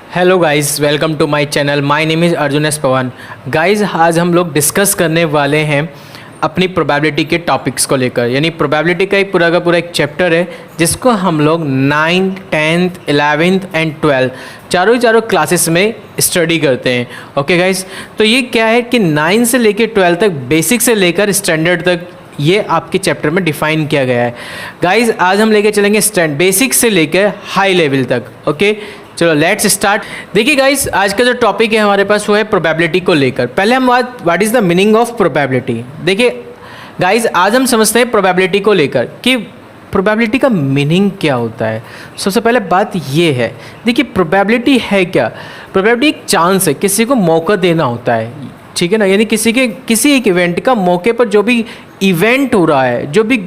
Hello guys, welcome to my channel. My name is Arjun S Pawan. Guys, आज हम लोग discuss करने वाले हैं अपनी प्रोबेबिलिटी के टॉपिक्स को लेकर। यानी प्रोबेबिलिटी का एक पूरा का पूरा एक चैप्टर है जिसको हम लोग 9th, 10th, 11th and 12th चारों क्लासेस में स्टडी करते हैं। ओके गाइस, तो ये क्या है कि 9 से लेकर 12 तक, बेसिक से लेकर स्टैंडर्ड तक ये आपके चैप्टर में डिफाइन किया गया है। गाइस, आज हम लेके चलेंगे बेसिक से लेकर हाई लेवल तक। ओके, चलो लेट्स स्टार्ट। देखिए गाइस, आज का जो टॉपिक है हमारे पास वो है प्रोबेबिलिटी को लेकर। पहले हम what is the meaning of probability. देखिए गाइस, आज हम समझते हैं प्रोबेबिलिटी को लेकर कि प्रोबेबिलिटी का मीनिंग क्या होता है। सबसे पहले बात ये है, देखिए प्रोबेबिलिटी है क्या। प्रोबेबिलिटी एक चांस है, किसी को मौका देना होता है, ठीक है ना। यानी किसी एक इवेंट का मौके पर जो भी इवेंट हो रहा है, जो भी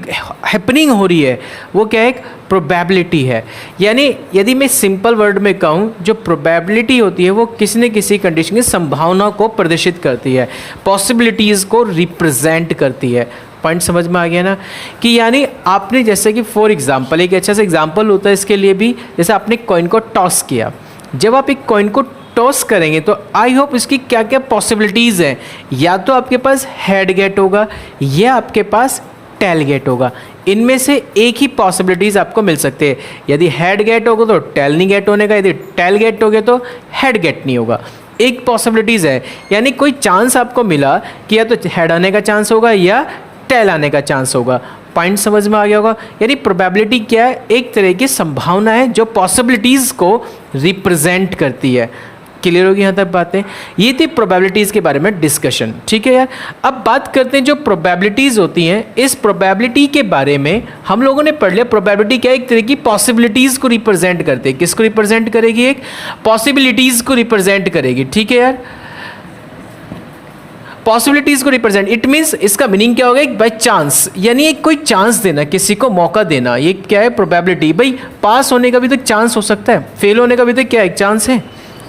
हैपनिंग हो रही है, वो क्या है, एक प्रोबेबिलिटी है। यानी यदि मैं सिंपल वर्ड में कहूँ, जो प्रोबेबिलिटी होती है वो किसी न किसी कंडीशन की संभावना को प्रदर्शित करती है, पॉसिबिलिटीज़ को रिप्रेजेंट करती है। पॉइंट समझ में आ गया ना। कि यानी आपने जैसे कि फॉर एग्जांपल, एक अच्छा सा एग्जांपल होता है इसके लिए भी, जैसे आपने कॉइन को टॉस किया। जब आप एक कॉइन को टॉस करेंगे तो आई होप इसकी क्या क्या पॉसिबिलिटीज़ हैं। या तो आपके पास हेड गेट होगा या आपके पास टेल गेट होगा। इनमें से एक ही पॉसिबिलिटीज़ आपको मिल सकते हैं। यदि हेड गेट होगा तो टेल नहीं गेट होने का, यदि टेल गेट हो गया तो हेड गेट नहीं होगा। एक पॉसिबिलिटीज़ है, यानी कोई चांस आपको मिला कि या तो हेड आने का चांस होगा या टेल आने का चांस होगा। पॉइंट समझ में आ गया होगा। यानी प्रोबेबिलिटी क्या है, एक तरह की संभावना है जो पॉसिबिलिटीज़ को रिप्रेजेंट करती है। क्लियर होगी यहाँ तक बातें। ये थी प्रोबेबिलिटीज़ के बारे में डिस्कशन, ठीक है यार। अब बात करते हैं जो प्रोबेबिलिटीज़ होती हैं। इस प्रोबेबिलिटी के बारे में हम लोगों ने पढ़ लिया। प्रोबेबिलिटी क्या है, एक तरह की पॉसिबिलिटीज़ को रिप्रेजेंट करते हैं। किसको रिप्रेजेंट करेगी, एक पॉसिबिलिटीज़ को रिप्रेजेंट करेगी, ठीक है यार। पॉसिबिलिटीज़ को रिप्रेजेंट, इट मीन्स इसका मीनिंग क्या होगा, एक बाई चांस, यानी एक कोई चांस देना, किसी को मौका देना। ये क्या है, प्रोबेबिलिटी। भाई पास होने का भी तो चांस हो सकता है, फेल होने का भी तो क्या एक चांस है,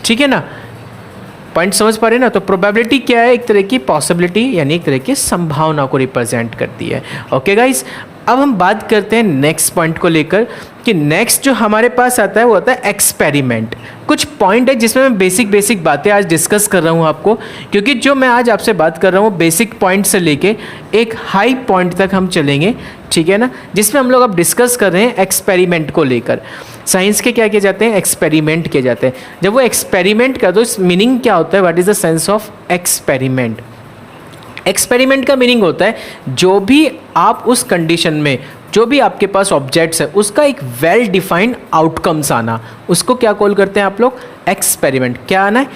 ठीक है ना। पॉइंट समझ पा रहे हैं ना। तो प्रोबेबिलिटी क्या है, एक तरह की पॉसिबिलिटी, यानी एक तरह की संभावना को रिप्रेजेंट करती है। ओके गाइस, अब हम बात करते हैं नेक्स्ट पॉइंट को लेकर कि नेक्स्ट जो हमारे पास आता है वो आता है एक्सपेरिमेंट। कुछ पॉइंट है जिसमें मैं बेसिक बातें आज डिस्कस कर रहा हूँ आपको, क्योंकि जो मैं आज आपसे बात कर रहा हूँ बेसिक पॉइंट से लेके एक हाई पॉइंट तक हम चलेंगे, ठीक है ना। जिसमें हम लोग अब डिस्कस कर रहे हैं एक्सपेरिमेंट को लेकर। साइंस के क्या किए जाते हैं, एक्सपेरिमेंट किए जाते हैं। जब वो एक्सपेरिमेंट का, तो इस मीनिंग क्या होता है, what is the sense of experiment. Experiment का मीनिंग होता है जो भी आप उस कंडीशन में, जो भी आपके पास ऑब्जेक्ट्स है, उसका एक वेल डिफाइंड आउटकम्स आना, उसको क्या कॉल करते हैं आप लोग, एक्सपेरिमेंट। क्या आना है,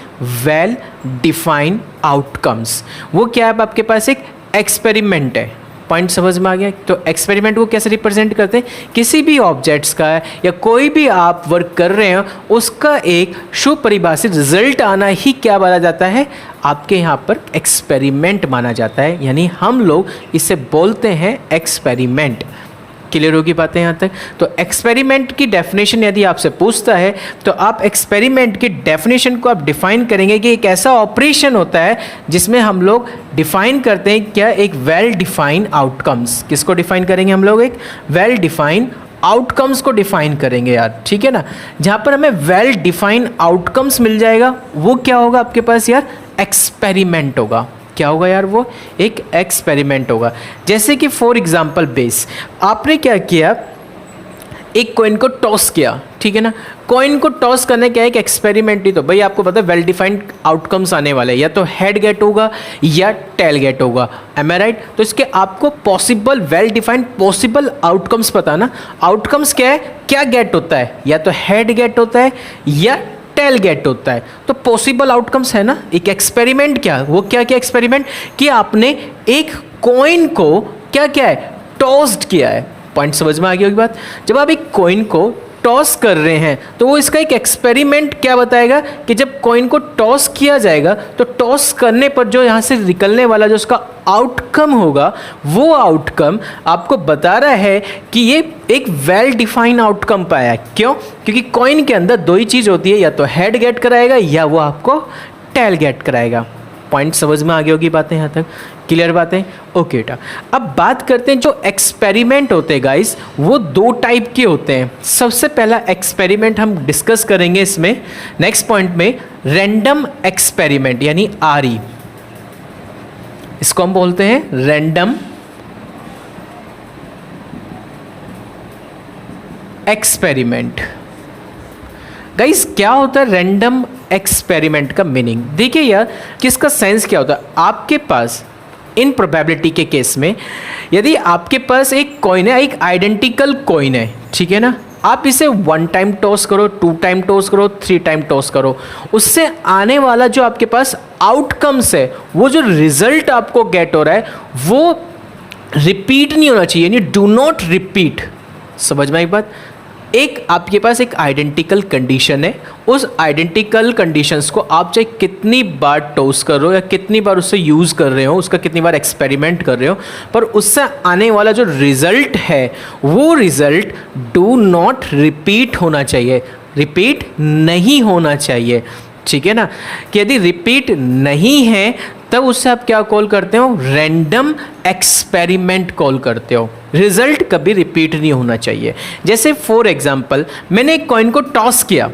वेल डिफाइंड आउटकम्स। वो क्या है, आपके पास एक एक्सपेरिमेंट है। पॉइंट समझ में आ गया। तो एक्सपेरिमेंट को कैसे रिप्रेजेंट करते हैं, किसी भी ऑब्जेक्ट्स का या कोई भी आप वर्क कर रहे हो उसका एक सुपरिभाषित रिजल्ट आना ही क्या माना जाता है, आपके यहाँ पर एक्सपेरिमेंट माना जाता है। यानी हम लोग इसे बोलते हैं एक्सपेरिमेंट। क्लियर होगी बातें यहाँ तक। तो एक्सपेरिमेंट की डेफिनेशन यदि आपसे पूछता है तो आप एक्सपेरिमेंट की डेफिनेशन को आप डिफाइन करेंगे कि एक ऐसा ऑपरेशन होता है जिसमें हम लोग डिफाइन करते हैं क्या, एक वेल डिफाइन आउटकम्स। किसको डिफाइन करेंगे हम लोग, एक वेल डिफाइन आउटकम्स को डिफाइन करेंगे यार, ठीक है ना। जहाँ पर हमें वेल डिफाइन आउटकम्स मिल जाएगा वो क्या होगा आपके पास यार, एक्सपेरिमेंट होगा। क्या होगा यार, वो एक एक्सपेरिमेंट होगा। जैसे कि फॉर एग्जांपल बेस, आपने क्या किया, एक कॉइन को टॉस किया, ठीक है ना। कॉइन को टॉस करने क्या है, एक एक्सपेरिमेंट ही। तो भाई आपको पता है वेल डिफाइंड आउटकम्स आने वाले, या तो हेड गेट होगा या टेल गेट होगा। M I right. तो इसके आपको possible, well defined possible outcomes पता ना। आउटकम्स क्या है, क्या गेट होता है, या तो हेड गेट होता है या टेल गेट होता है। तो पॉसिबल आउटकम्स है ना। एक एक्सपेरिमेंट क्या, वो क्या क्या एक्सपेरिमेंट कि आपने एक कॉइन को क्या क्या है, टॉस्ड किया है। पॉइंट समझ में आ गई होगी बात। जब आप एक कॉइन को टॉस कर रहे हैं तो वो इसका एक एक्सपेरिमेंट क्या बताएगा कि जब कॉइन को टॉस किया जाएगा तो टॉस करने पर जो यहाँ से निकलने वाला जो उसका आउटकम होगा, वो आउटकम आपको बता रहा है कि ये एक वेल डिफाइंड आउटकम पाया। क्यों, क्योंकि कॉइन के अंदर दो ही चीज़ होती है, या तो हेड गेट कराएगा या वो आपको टेल गेट कराएगा। पॉइंट समझ में आ गई होगी बातें यहाँ तक, क्लियर बातें? ओके बेटा, अब बात करते हैं जो एक्सपेरिमेंट होते हैं गाइस, वो दो टाइप के होते हैं। सबसे पहला एक्सपेरिमेंट हम डिस्कस करेंगे इसमें नेक्स्ट पॉइंट में, रैंडम एक्सपेरिमेंट यानी आरई, इसको हम बोलते हैं रैंडम एक्सपेरिमेंट। गाइस क्या होता है रैंडम एक्सपेरिमेंट का मीनिंग? देखिए यार कि इसका सेंस क्या होता है। आपके पास इन प्रोबेबिलिटी के केस में यदि आपके पास एक कॉइन है, एक आइडेंटिकल कॉइन है, ठीक है ना, आप इसे 1 टाइम टॉस करो, 2 टाइम टॉस करो, 3 टाइम टॉस करो, उससे आने वाला जो आपके पास आउटकम्स है, वो जो रिजल्ट आपको गेट हो रहा है वो रिपीट नहीं होना चाहिए, यानी डू नॉट रिपीट। समझ में एक बात? एक आपके पास एक आइडेंटिकल कंडीशन है, उस आइडेंटिकल कंडीशंस को आप चाहे कितनी बार टॉस कर रहे हो या कितनी बार उससे यूज़ कर रहे हो, उसका कितनी बार एक्सपेरिमेंट कर रहे हो, पर उससे आने वाला जो रिजल्ट है वो रिजल्ट डू नॉट रिपीट होना चाहिए, रिपीट नहीं होना चाहिए, ठीक है ना। कि यदि रिपीट नहीं है तब उससे आप क्या कॉल करते हो? रैंडम एक्सपेरिमेंट कॉल करते हो। रिजल्ट कभी रिपीट नहीं होना चाहिए। जैसे फॉर एग्जांपल मैंने एक कॉइन को टॉस किया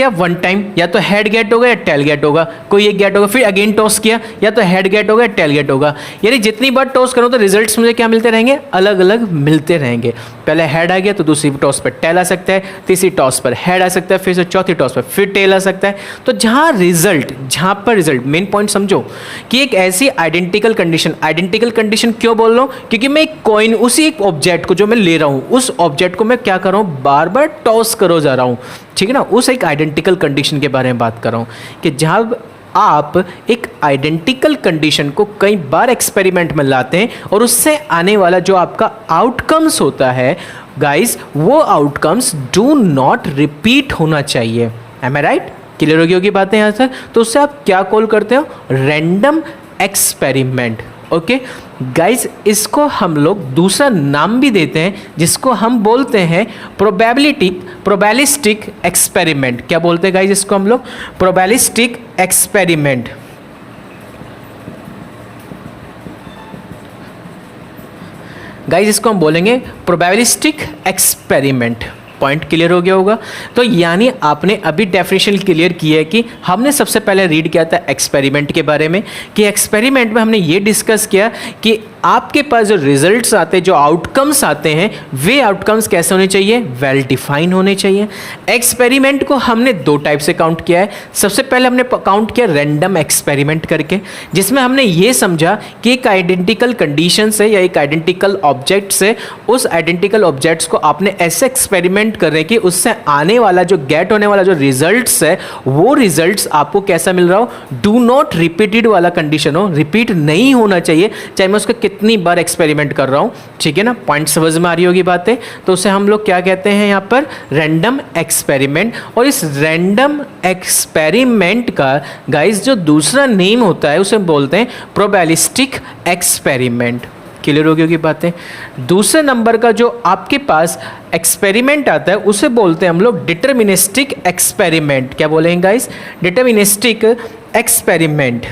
1 टाइम, या तो हेड गेट होगा या टेल गेट होगा, कोई एक गेट होगा, फिर अगेन टॉस किया, या तो हेड गेट होगा या टेल गेट होगा, यानी जितनी बार टॉस करूँ तो रिजल्ट्स मुझे क्या मिलते रहेंगे? अलग अलग मिलते रहेंगे। पहले हेड आ गया तो दूसरी टॉस पर टेल आ सकता है, तीसरी टॉस पर हेड आ सकता है, फिर से चौथी टॉस पर फिर टेल आ सकता है। तो जहाँ पर रिजल्ट मेन पॉइंट समझो कि एक ऐसी आइडेंटिकल कंडीशन क्यों बोल रहा हूँ? क्योंकि मैं एक कॉइन, उसी एक ऑब्जेक्ट को जो मैं ले रहा हूँ, उस ऑब्जेक्ट को मैं क्या कर रहा हूँ? बार बार टॉस करो जा रहा हूँ, ठीक है ना। उस एक आइडेंटिकल कंडीशन के बारे में बात कर रहा हूँ कि जब आप एक आइडेंटिकल कंडीशन को कई बार एक्सपेरिमेंट में लाते हैं और उससे आने वाला जो आपका आउटकम्स होता है गाइस, वो आउटकम्स डू नॉट रिपीट होना चाहिए। M I right? क्लियर होगी बातें यहाँ तक? तो उससे आप क्या कॉल करते हो? Random experiment. ओके गाइस, इसको हम लोग दूसरा नाम भी देते हैं जिसको हम बोलते हैं प्रोबेबिलिस्टिक एक्सपेरिमेंट। क्या बोलते हैं गाइस इसको हम लोग? Probabilistic experiment. गाइस इसको हम बोलेंगे प्रोबेबिलिस्टिक एक्सपेरिमेंट। पॉइंट क्लियर हो गया होगा? तो यानी आपने अभी डेफिनेशन क्लियर की है कि हमने सबसे पहले रीड किया था एक्सपेरिमेंट के बारे में, कि एक्सपेरिमेंट में हमने ये डिस्कस किया कि आपके पास जो रिजल्ट्स आते हैं, जो आउटकम्स आते हैं, वे आउटकम्स कैसे होने चाहिए? वेल डिफाइन होने चाहिए। एक्सपेरिमेंट को हमने 2 टाइप से काउंट किया है। सबसे पहले हमने काउंट किया रैंडम एक्सपेरिमेंट करके, जिसमें हमने ये समझा कि एक आइडेंटिकल कंडीशन से या एक आइडेंटिकल ऑब्जेक्ट से उस आइडेंटिकल ऑब्जेक्ट्स को आपने ऐसे एक्सपेरिमेंट कर रहे हैं कि उससे आने वाला जो गेट होने वाला जो रिजल्ट्स है, वो रिजल्ट्स आपको कैसा मिल रहा हो? डू नॉट रिपीटेड वाला कंडीशन हो, रिपीट नहीं होना चाहिए, चाहे मैं उसका कितनी बार एक्सपेरिमेंट कर रहा हूं, ठीक है ना। पॉइंट समझ में आ रही होगी बातें? तो उसे हम लोग क्या कहते हैं यहाँ पर? Random experiment. और इस रैंडम एक्सपेरिमेंट का गाइस जो दूसरा नेम होता है उसे बोलते हैं प्रोबेबिलिस्टिक एक्सपेरिमेंट। क्लियर हो गई होगी बातें? दूसरे नंबर का जो आपके पास एक्सपेरिमेंट आता है उसे बोलते हैं हम लोग डिटर्मिनिस्टिक एक्सपेरिमेंट। क्या बोलेंगे guys? Deterministic experiment.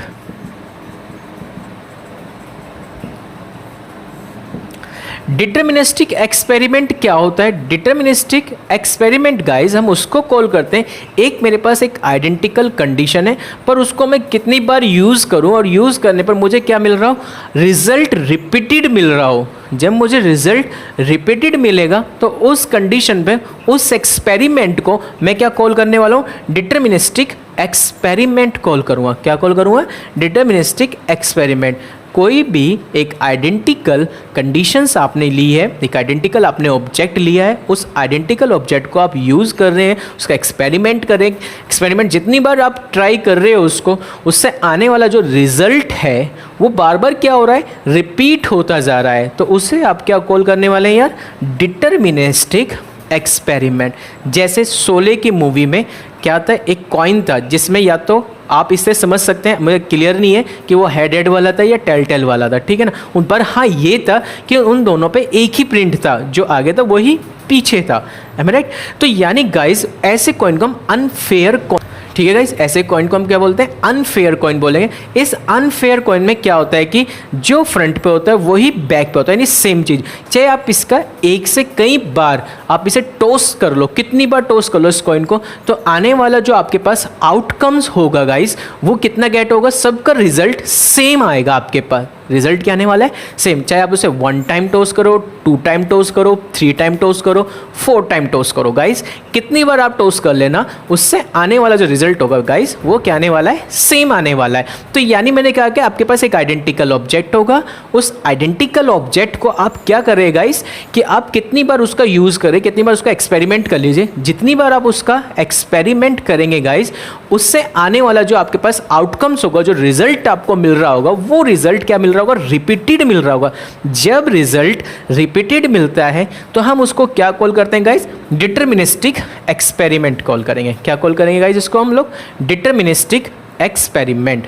Deterministic experiment क्या होता है? डिटर्मिनिस्टिक एक्सपेरिमेंट गाइस हम उसको कॉल करते हैं, एक मेरे पास एक आइडेंटिकल कंडीशन है, पर उसको मैं कितनी बार यूज़ करूं और यूज़ करने पर मुझे क्या मिल रहा हो? रिजल्ट रिपीटेड मिल रहा हो। जब मुझे रिजल्ट रिपीटेड मिलेगा तो उस कंडीशन पे उस एक्सपेरिमेंट को मैं क्या कॉल करने वाला हूँ? डिटर्मिनिस्टिक एक्सपेरिमेंट कॉल करूँगा। क्या कॉल करूँगा? Deterministic experiment. कोई भी एक आइडेंटिकल कंडीशंस आपने ली है, एक आइडेंटिकल आपने ऑब्जेक्ट लिया है, उस आइडेंटिकल ऑब्जेक्ट को आप यूज़ कर रहे हैं, उसका एक्सपेरिमेंट कर रहे हैं। एक्सपेरिमेंट जितनी बार आप ट्राई कर रहे हो उसको, उससे आने वाला जो रिजल्ट है वो बार बार क्या हो रहा है? रिपीट होता जा रहा है। तो उसे आप क्या कॉल करने वाले हैं यार? Deterministic experiment. जैसे शोले की मूवी में क्या था? एक कॉइन था जिसमें या तो आप इससे समझ सकते हैं, मुझे क्लियर नहीं है कि वो हेड वाला था या टेल वाला था, ठीक है ना। उन पर हाँ ये था कि उन दोनों पे एक ही प्रिंट था, जो आगे था वही पीछे था। M I right? तो यानी गाइस ऐसे कॉइन को हम अनफेयर कॉइन, ठीक है गाइस, ऐसे कॉइन को हम क्या बोलते हैं, अनफेयर कॉइन बोलेंगे। इस अनफेयर कॉइन में क्या होता है कि जो फ्रंट पे होता है वही बैक पे होता है, यानी सेम चीज़। चाहे आप इसका एक से कई बार आप इसे टॉस कर लो, कितनी बार टॉस कर लो इस कॉइन को, तो आने वाला जो आपके पास आउटकम्स होगा गाइस, वो कितना गेट होगा, सबका रिजल्ट सेम आएगा आपके पास। रिजल्ट क्या आने वाला है, सेम। चाहे आप उसे 1 टाइम टॉस करो, 2 टाइम टॉस करो, 3 टाइम टॉस करो, 4 टाइम टॉस करो गाइस, कितनी बार आप टॉस कर लेना, उससे आने वाला जो रिजल्ट होगा गाइस, वो क्या आने वाला है, सेम आने वाला है। तो यानी मैंने कहा कि आपके पास एक आइडेंटिकल ऑब्जेक्ट होगा, उस आइडेंटिकल ऑब्जेक्ट को आप क्या करें गाइस, कि आप कितनी बार उसका यूज़ करें, कितनी बार उसका एक्सपेरिमेंट कर लीजिए। जितनी बार आप उसका एक्सपेरिमेंट करेंगे गाइस, उससे आने वाला जो आपके पास आउटकम्स होगा, जो रिजल्ट आपको मिल रहा होगा, वो रिजल्ट क्या मिल रहा होगा, रिपीटेड मिल रहा होगा। जब रिजल्ट रिपीटेड मिलता है तो हम उसको क्या कॉल करते हैं गाइस, डिटर्मिनिस्टिक एक्सपेरिमेंट कॉल करेंगे। क्या कॉल करेंगे गाइस इसको हम लोग, deterministic experiment.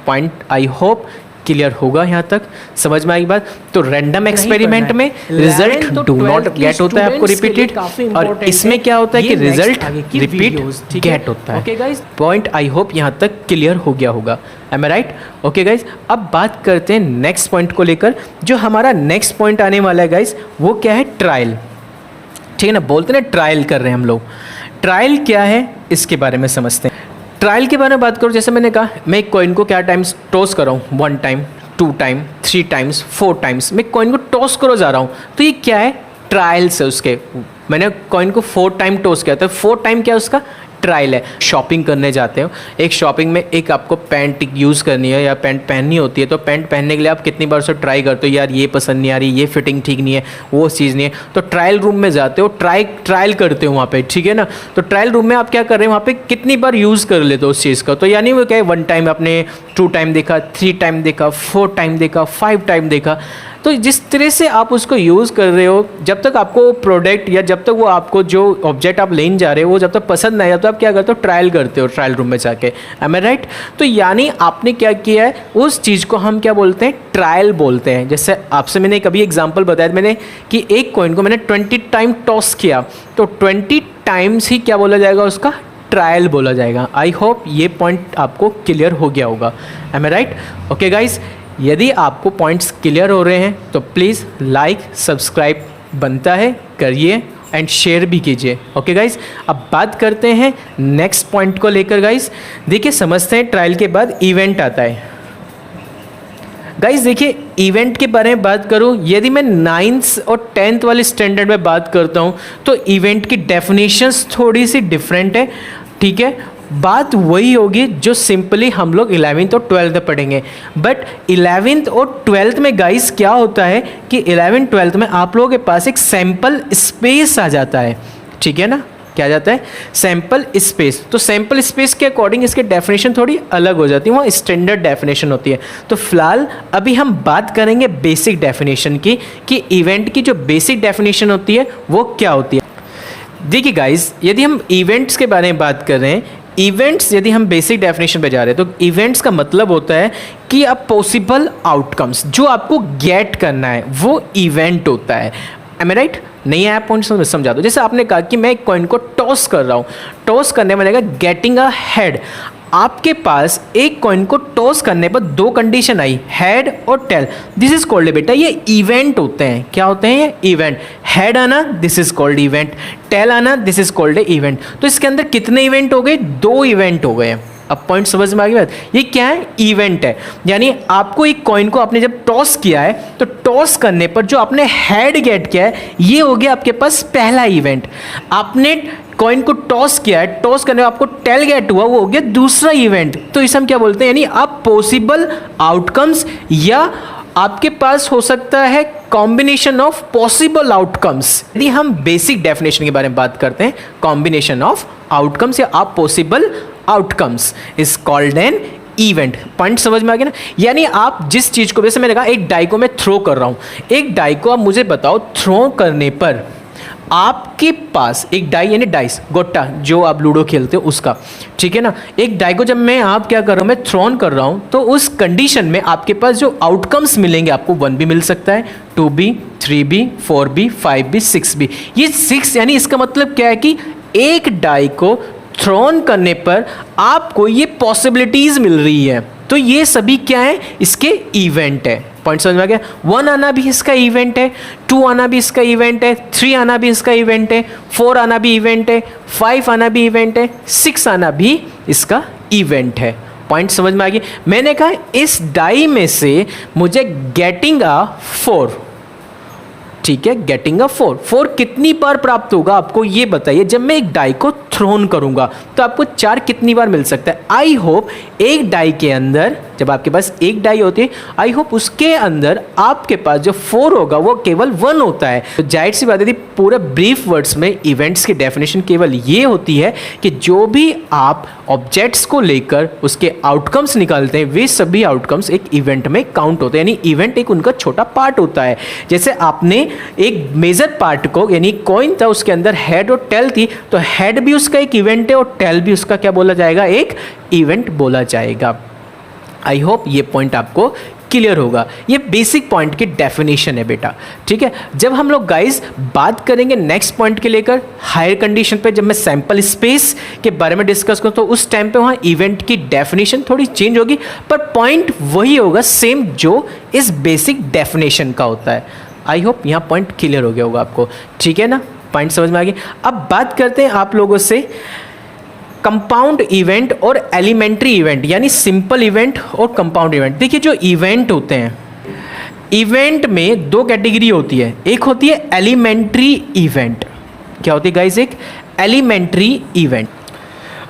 Point I hope clear होगा, यहाँ तक समझ में आई बात। तो रैंडम एक्सपेरिमेंट में रिजल्ट डू नॉट गेट होता है आपको रिपीटेड, और इसमें क्या होता है कि रिजल्ट रिपीट गेट होता है। Okay guys, point I hope यहाँ तक क्लियर हो गया होगा, M I right. Okay guys, अब बात करते हैं नेक्स्ट पॉइंट को लेकर। जो हमारा नेक्स्ट पॉइंट आने वाला है गाइस, वो क्या है, ट्रायल। ठीक है ना, बोलते ना ट्रायल कर रहे हैं हम लोग। ट्रायल क्या है इसके बारे में समझते हैं। ट्रायल के बारे में बात करूँ, जैसे मैंने कहा, मैं एक कॉइन को क्या टाइम्स टॉस कर रहा हूँ, 1 टाइम, 2 टाइम, 3 टाइम्स, 4 टाइम्स, मैं कॉइन को टॉस करो जा रहा हूँ, तो ये क्या है, ट्रायल्स है उसके। मैंने कॉइन को 4 टाइम टॉस किया, तो 4 टाइम क्या है उसका, ट्रायल है। शॉपिंग करने जाते हो, एक शॉपिंग में एक आपको पैंट यूज़ करनी है या पैंट पहननी होती है, तो पैंट पहनने के लिए आप कितनी बार उसे ट्राई करते हो, यार ये पसंद नहीं आ रही, ये फिटिंग ठीक नहीं है, वो चीज़ नहीं है, तो ट्रायल रूम में जाते हो, ट्रायल करते हो वहाँ पे, ठीक है ना। तो ट्रायल रूम में आप क्या कर रहे हो, वहाँ पे कितनी बार यूज़ कर लेते हो उस चीज़ का, तो यानी वो क्या है, 1 टाइम आपने 2 टाइम देखा, 3 टाइम देखा, 4 टाइम देखा, 5 टाइम देखा। तो जिस तरह से आप उसको यूज़ कर रहे हो, जब तक आपको प्रोडक्ट या जब तक वो आपको जो ऑब्जेक्ट आप लेने जा रहे हो वो जब तक पसंद नहीं आया, तो आप क्या करते हो, ट्रायल करते हो ट्रायल रूम में जाके, एम आई राइट। तो यानी आपने क्या किया है, उस चीज़ को हम क्या बोलते हैं, ट्रायल बोलते हैं। जैसे आपसे मैंने कभी एग्जांपल बताया मैंने कि एक कॉइन को मैंने 20 टाइम टॉस किया, तो 20 टाइम्स ही क्या बोला जाएगा, उसका ट्रायल बोला जाएगा। आई होप ये पॉइंट आपको क्लियर हो गया होगा, M I right. Okay guys, यदि आपको पॉइंट्स क्लियर हो रहे हैं तो प्लीज़ लाइक सब्सक्राइब बनता है करिए एंड शेयर भी कीजिए। ओके गाइस, अब बात करते हैं नेक्स्ट पॉइंट को लेकर गाइस। देखिए समझते हैं, ट्रायल के बाद इवेंट आता है गाइस। देखिए इवेंट के बारे में बात करूं, यदि मैं 9th और 10th वाले स्टैंडर्ड में बात करता हूं तो इवेंट की डेफिनेशंस थोड़ी सी डिफरेंट है, ठीक है। बात वही होगी जो सिंपली हम लोग 11th और 12th में पढ़ेंगे, बट 11th और 12th में गाइस क्या होता है कि 11th 12th में आप लोगों के पास एक सैंपल स्पेस आ जाता है, ठीक है ना। क्या जाता है, सैंपल स्पेस। तो सैंपल स्पेस के अकॉर्डिंग इसके डेफिनेशन थोड़ी अलग हो जाती है, वहाँ स्टैंडर्ड डेफिनेशन होती है। तो फिलहाल अभी हम बात करेंगे बेसिक डेफिनेशन की, कि इवेंट की जो बेसिक डेफिनेशन होती है वो क्या होती है। देखिए गाइस, यदि हम इवेंट्स के बारे में बात कर रहे हैं, इवेंट्स यदि हम बेसिक डेफिनेशन पे जा रहे हैं, तो इवेंट्स का मतलब होता है कि अब पॉसिबल आउटकम्स जो आपको गेट करना है वो इवेंट होता है, एम आई राइट। नहीं आया पॉइंट समझा दो। जैसे आपने कहा कि मैं एक कॉइन को टॉस कर रहा हूँ, टॉस करने में लगेगा गेटिंग अ हेड। आपके पास एक कॉइन को टॉस करने पर 2 कंडीशन आई, हेड और टेल। दिस इज कॉल्ड बेटा, ये इवेंट होते हैं। क्या होते हैं ये, इवेंट। हेड आना this is called event, tail आना this is called a event. तो इसके अंदर कितने इवेंट हो गए, 2 इवेंट हो गए। अब पॉइंट समझ में आ गई बात, ये क्या है, इवेंट है। यानी आपको एक कॉइन को आपने जब टॉस किया है तो टॉस करने पर जो आपने हेड गेट किया है ये हो गया आपके पास पहला इवेंट। आपने कॉइन को टॉस किया है, टॉस करने में आपको टेल गेट हुआ, वो हो गया दूसरा इवेंट। तो इसे हम क्या बोलते हैं, यानी आप पॉसिबल आउटकम्स, या आपके पास हो सकता है कॉम्बिनेशन ऑफ पॉसिबल आउटकम्स। यदि हम बेसिक डेफिनेशन के बारे में बात करते हैं, कॉम्बिनेशन ऑफ आउटकम्स या आप possible outcomes is called an event. Point समझ में आ गया ना। यानी आप जिस चीज को, जैसे मैंने कहा एक डाई को मैं थ्रो कर रहा हूं, एक डाई को आप मुझे बताओ थ्रो करने पर आपके पास एक डाई यानी डाइस गोट्टा जो आप लूडो खेलते हो उसका, ठीक है ना। एक डाई को जब मैं आप क्या कर रहा हूं, मैं थ्रोन कर रहा हूं, तो उस कंडीशन में आपके पास जो आउटकम्स मिलेंगे, आपको 1 भी मिल सकता है, 2B, 3B, 4B, 5B, 6B। ये 6 यानी इसका मतलब क्या है कि एक डाई को थ्रोन करने पर आपको ये पॉसिबिलिटीज मिल रही है, तो ये सभी क्या है, इसके इवेंट है। पॉइंट समझ में आ गया? 1 आना भी इसका इवेंट है, 2 आना भी इसका इवेंट है, 3 आना भी इसका इवेंट है, 4 आना भी इवेंट है, 5 आना भी इवेंट है, 6 आना भी इसका इवेंट है। पॉइंट समझ में आ गया? मैंने कहा इस डाई में से मुझे गेटिंग अ 4, ठीक है, गेटिंग अ 4 कितनी बार प्राप्त होगा आपको ये बताइए। जब मैं एक डाई को थ्रोन करूंगा तो आपको 4 कितनी बार मिल सकता है? आई होप एक डाई के अंदर, जब आपके पास एक डाई होती है, आई होप उसके अंदर आपके पास जो 4 होगा वो केवल 1 होता है। तो जाहिर सी बात है, पूरे ब्रीफ वर्ड्स में इवेंट्स की डेफिनेशन केवल ये होती है कि जो भी आप ऑब्जेक्ट्स को लेकर उसके आउटकम्स निकालते हैं, वे सभी आउटकम्स एक इवेंट में काउंट होते हैं, यानी इवेंट एक उनका छोटा पार्ट होता है। जैसे आपने एक मेजर पार्ट को, यानी कॉइन था, उसके अंदर हेड और टेल थी, तो हेड भी उसका एक इवेंट है और टेल भी उसका क्या बोला जाएगा, एक इवेंट बोला जाएगा। आई होप ये पॉइंट आपको क्लियर होगा। ये बेसिक पॉइंट की डेफिनेशन है बेटा, ठीक है। जब हम लोग गाइस बात करेंगे नेक्स्ट पॉइंट के लेकर हायर कंडीशन पे, जब मैं सैंपल स्पेस के बारे में डिस्कस करूँ, तो उस टाइम पे वहाँ इवेंट की डेफिनेशन थोड़ी चेंज होगी, पर पॉइंट वही होगा सेम जो इस बेसिक डेफिनेशन का होता है। आई होप यहाँ पॉइंट क्लियर हो गया होगा आपको, ठीक है ना, पॉइंट समझ में आ गई। अब बात करते हैं आप लोगों से कंपाउंड इवेंट और एलिमेंट्री इवेंट, यानी सिंपल इवेंट और कंपाउंड इवेंट। देखिए जो इवेंट होते हैं, इवेंट में 2 कैटेगरी होती है, एक होती है एलिमेंट्री इवेंट। क्या होती है गाइस? एक एलिमेंट्री इवेंट।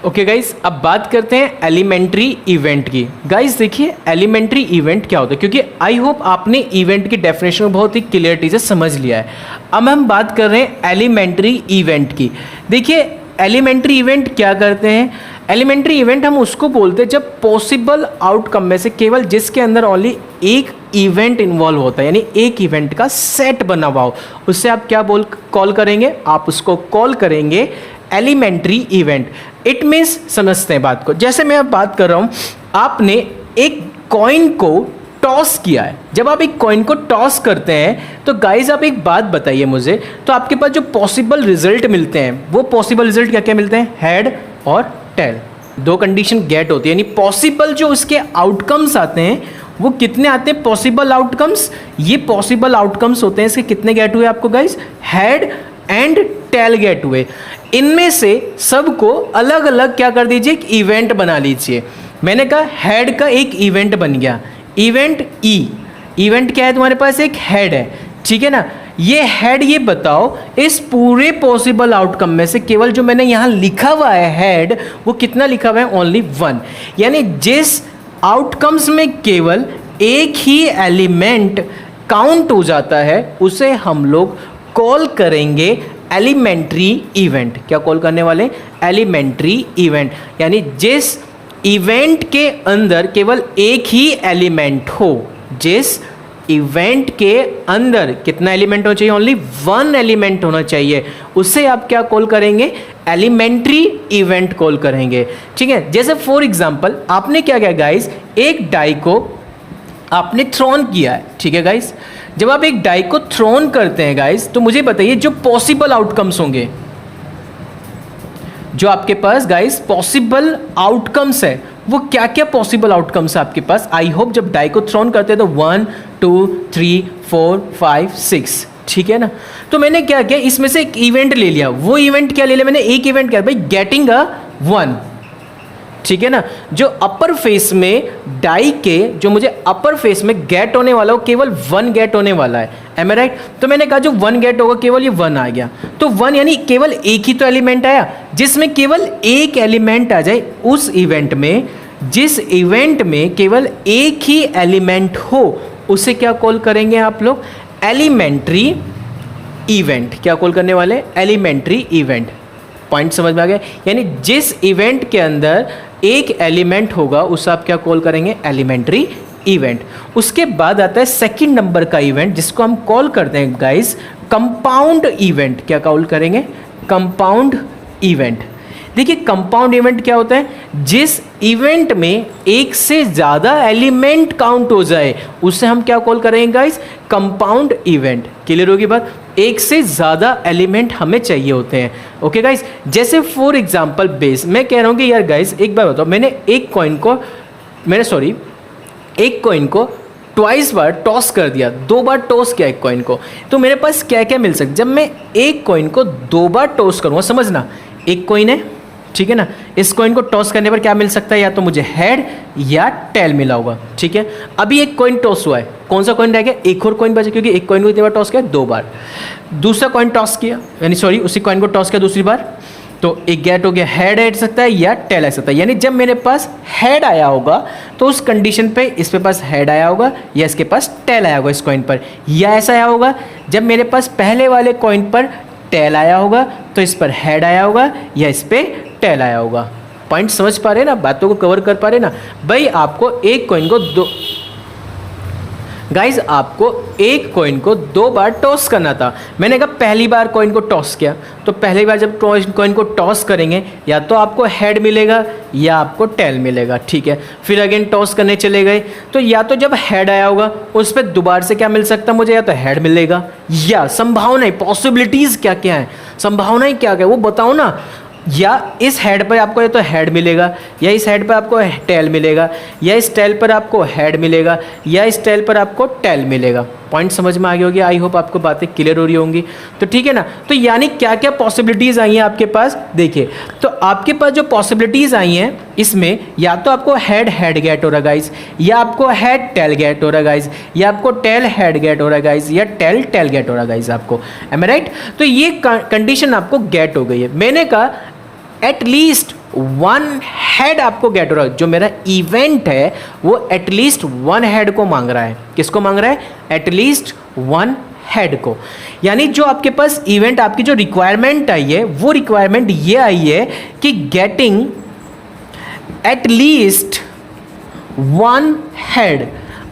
ओके गाइस, अब बात करते हैं एलिमेंट्री इवेंट की। गाइस देखिए एलिमेंट्री इवेंट क्या होता है, क्योंकि आई होप आपने इवेंट की डेफिनेशन को बहुत ही क्लियरिटी से समझ लिया है। अब हम बात कर रहे हैं एलिमेंट्री इवेंट की। देखिए एलिमेंट्री इवेंट क्या करते हैं? एलिमेंट्री इवेंट हम उसको बोलते हैं जब पॉसिबल आउटकम में से केवल जिसके अंदर ओनली एक इवेंट इन्वॉल्व होता है, यानी एक इवेंट का सेट बना हुआ हो, उससे आप क्या कॉल करेंगे? आप उसको कॉल करेंगे एलिमेंट्री इवेंट। इट मीन्स, समझते हैं बात को, जैसे मैं अब बात कर रहा हूँ, आपने एक कॉइन को टॉस किया है। जब आप एक कॉइन को टॉस करते हैं तो गाइज आप एक बात बताइए मुझे, तो आपके पास जो पॉसिबल रिजल्ट मिलते हैं, वो पॉसिबल रिजल्ट क्या क्या मिलते हैं? हेड और टेल। 2 कंडीशन गेट होती है, यानी पॉसिबल जो उसके आउटकम्स आते हैं वो कितने आते हैं? Possible outcomes. ये पॉसिबल आउटकम्स होते हैं, इसके कितने गेट हुए आपको guys? Head and tail get हुए। इनमें से सबको अलग अलग क्या कर दीजिए? एक इवेंट बना लीजिए। मैंने कहा हेड का एक इवेंट बन गया, इवेंट ई। इवेंट क्या है तुम्हारे पास? एक हेड है, ठीक है ना। ये हेड, ये बताओ इस पूरे पॉसिबल आउटकम में से केवल जो मैंने यहाँ लिखा हुआ है हेड, वो कितना लिखा हुआ है? ओनली 1। यानी जिस आउटकम्स में केवल एक ही एलिमेंट काउंट हो जाता है उसे हम लोग कॉल करेंगे एलिमेंट्री इवेंट। क्या कॉल करने वाले? Elementary event. यानी जिस इवेंट के अंदर केवल एक ही एलिमेंट हो, जिस इवेंट के अंदर कितना एलिमेंट होना चाहिए? ओनली 1 एलिमेंट होना चाहिए, उसे आप क्या कॉल करेंगे? एलिमेंट्री इवेंट कॉल करेंगे, ठीक है। जैसे फॉर एग्जांपल आपने क्या किया गाइस, एक डाई को आपने थ्रोन किया है, ठीक है गाइस। जब आप एक डाई को थ्रोन करते हैं गाइस, तो मुझे बताइए जो पॉसिबल आउटकम्स होंगे, जो आपके पास गाइस पॉसिबल आउटकम्स है, वो क्या क्या पॉसिबल आउटकम्स है आपके पास? आई होप जब डाई को थ्रोन करते हैं तो 1 2 3 4 5 6, ठीक है ना। तो मैंने क्या किया, इसमें से एक इवेंट ले लिया। वो इवेंट क्या ले लिया मैंने? एक इवेंट क्या भाई? गेटिंग अ 1, ठीक है ना। जो अपर फेस में डाई के, जो मुझे अपर फेस में गेट होने वाला हो, केवल 1 गेट होने वाला है। M I right? तो मैंने कहा जो 1 गेट होगा केवल ये 1 आ गया। तो 1 यानी केवल एक ही तो एलिमेंट आया, जिसमें केवल एक एलिमेंट आ जाए उस इवेंट में, जिस इवेंट में केवल एक ही एलिमेंट हो, उसे क्या कॉल करेंगे आप लोग? Elementary event. क्या कॉल करने वाले? Elementary event. पॉइंट समझ में आ गया? यानी जिस इवेंट के अंदर एक एलिमेंट होगा उसे आप क्या कॉल करेंगे? Elementary event. उसके बाद आता है सेकंड नंबर का इवेंट, जिसको हम कॉल करते हैं गाइस कंपाउंड इवेंट। क्या कॉल करेंगे? Compound event. देखिए कंपाउंड इवेंट क्या होता है? जिस इवेंट में एक से ज़्यादा एलिमेंट काउंट हो जाए उसे हम क्या कॉल करेंगे गाइस? Compound event. क्लियर होगी बात? एक से ज़्यादा एलिमेंट हमें चाहिए होते हैं। ओके गाइस, जैसे फॉर एग्जांपल बेस, मैं कह रहा हूँ कि यार गाइस एक बार बताओ, एक कॉइन को ट्वाइस बार टॉस कर दिया, 2 बार टॉस किया एक कॉइन को, तो मेरे पास क्या क्या मिल सकता। जब मैं एक कॉइन को 2 बार टॉस करूँगा, समझना एक कॉइन है, ठीक है ना, इस कॉइन को टॉस करने पर क्या मिल सकता है, या तो मुझे हेड या टेल मिला होगा, ठीक है। अभी एक कॉइन टॉस हुआ है, कौन सा कॉइन रह गया, एक और कॉइन बचा, क्योंकि एक कॉइन को कितनी बार टॉस किया, 2 बार। दूसरा कॉइन टॉस किया, यानी सॉरी उसी कॉइन को टॉस किया दूसरी बार, तो एक गेट हो गया, हेड आ सकता है या टेल आ सकता है। यानी जब मेरे पास हेड आया होगा तो उस कंडीशन पे इसके पास हेड आया होगा या इसके पास टेल आया होगा इस कॉइन पर, या ऐसा आया होगा जब मेरे पास पहले वाले कॉइन पर टेल आया होगा तो इस पर हेड आया होगा या इस पर टेल आया होगा। पॉइंट समझ पा रहे ना, बातों को कवर कर पा रहे ना भाई। आपको एक कॉइन को 2 बार टॉस करना था। मैंने कहा पहली बार कॉइन को टॉस किया, तो पहली बार जब कॉइन को टॉस करेंगे या तो आपको हेड मिलेगा या आपको टेल मिलेगा, ठीक है। फिर अगेन टॉस करने चले गए, तो या तो जब हेड आया होगा उस पर दोबारा से क्या मिल सकता है मुझे, या तो हेड मिलेगा, या संभावनाएं, पॉसिबिलिटीज़ क्या क्या है, संभावनाएं क्या क्या वो बताओ ना। या इस हेड पर आपको या तो हेड मिलेगा, या इस हेड पर आपको टेल मिलेगा, या इस टेल पर आपको हेड मिलेगा, या इस टेल पर आपको टेल मिलेगा। पॉइंट समझ में आ गई होगी, आई होप आपको बातें क्लियर हो रही होंगी, तो ठीक है ना। तो यानी क्या क्या पॉसिबिलिटीज़ आई हैं आपके पास, देखिए तो आपके पास जो पॉसिबिलिटीज़ आई हैं इसमें या तो आपको हेड गेट हो रहा गाइज, या आपको हेड टेल गेट हो रहा गाइज, या आपको टेल हेड गेट हो रहा गाइज, या टेल टेल गेट हो रहा गाइज आपको, एम आई राइट। तो ये कंडीशन आपको गेट हो गई है। मैंने कहा एटलीस्ट 1 हेड आपको गेट हो रहा है, जो मेरा इवेंट है वो एटलीस्ट 1 हेड को मांग रहा है। किसको मांग रहा है, एटलीस्ट 1 हेड को। यानी जो आपके पास इवेंट, आपकी जो रिक्वायरमेंट आई है वो रिक्वायरमेंट ये आई है कि गेटिंग एटलीस्ट 1 हेड।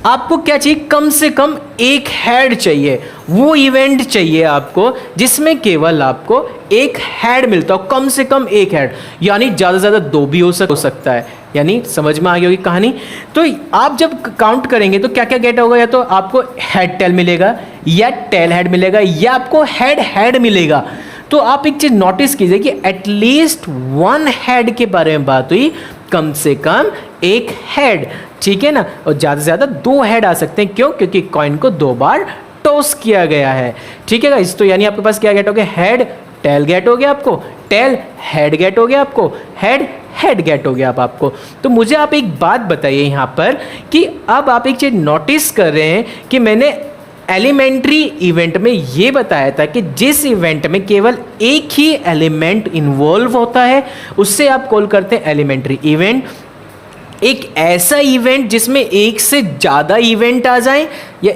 आपको क्या चाहिए, कम से कम 1 हेड चाहिए, वो इवेंट चाहिए आपको जिसमें केवल आपको 1 हेड मिलता हो, कम से कम 1 हेड, यानी ज़्यादा से ज़्यादा 2 भी हो सकता है। यानी समझ में आ गई होगी कहानी। तो आप जब काउंट करेंगे तो क्या क्या गेट होगा, या तो आपको हेड टेल मिलेगा, या टेल हेड मिलेगा, या आपको हेड हेड मिलेगा। तो आप एक चीज़ नोटिस कीजिए कि एटलीस्ट 1 हेड के बारे में बात हुई, कम से कम 1 हेड, ठीक है ना। और ज़्यादा से ज़्यादा 2 हेड आ सकते हैं, क्यों, क्योंकि कॉइन को 2 बार टॉस किया गया है, ठीक है गाइस। तो यानी आपके पास क्या गेट हो गया, हेड टेल गेट हो गया आपको, टेल हेड गेट हो गया आपको, हेड हेड गेट हो गया आपको। तो मुझे आप एक बात बताइए यहाँ पर कि अब आप एक चीज़ नोटिस कर रहे हैं कि मैंने एलिमेंट्री इवेंट में ये बताया था कि जिस इवेंट में केवल एक ही एलिमेंट इन्वॉल्व होता है उससे आप कॉल करते हैं एलिमेंट्री इवेंट। एक ऐसा इवेंट जिसमें एक से ज़्यादा इवेंट आ जाए, या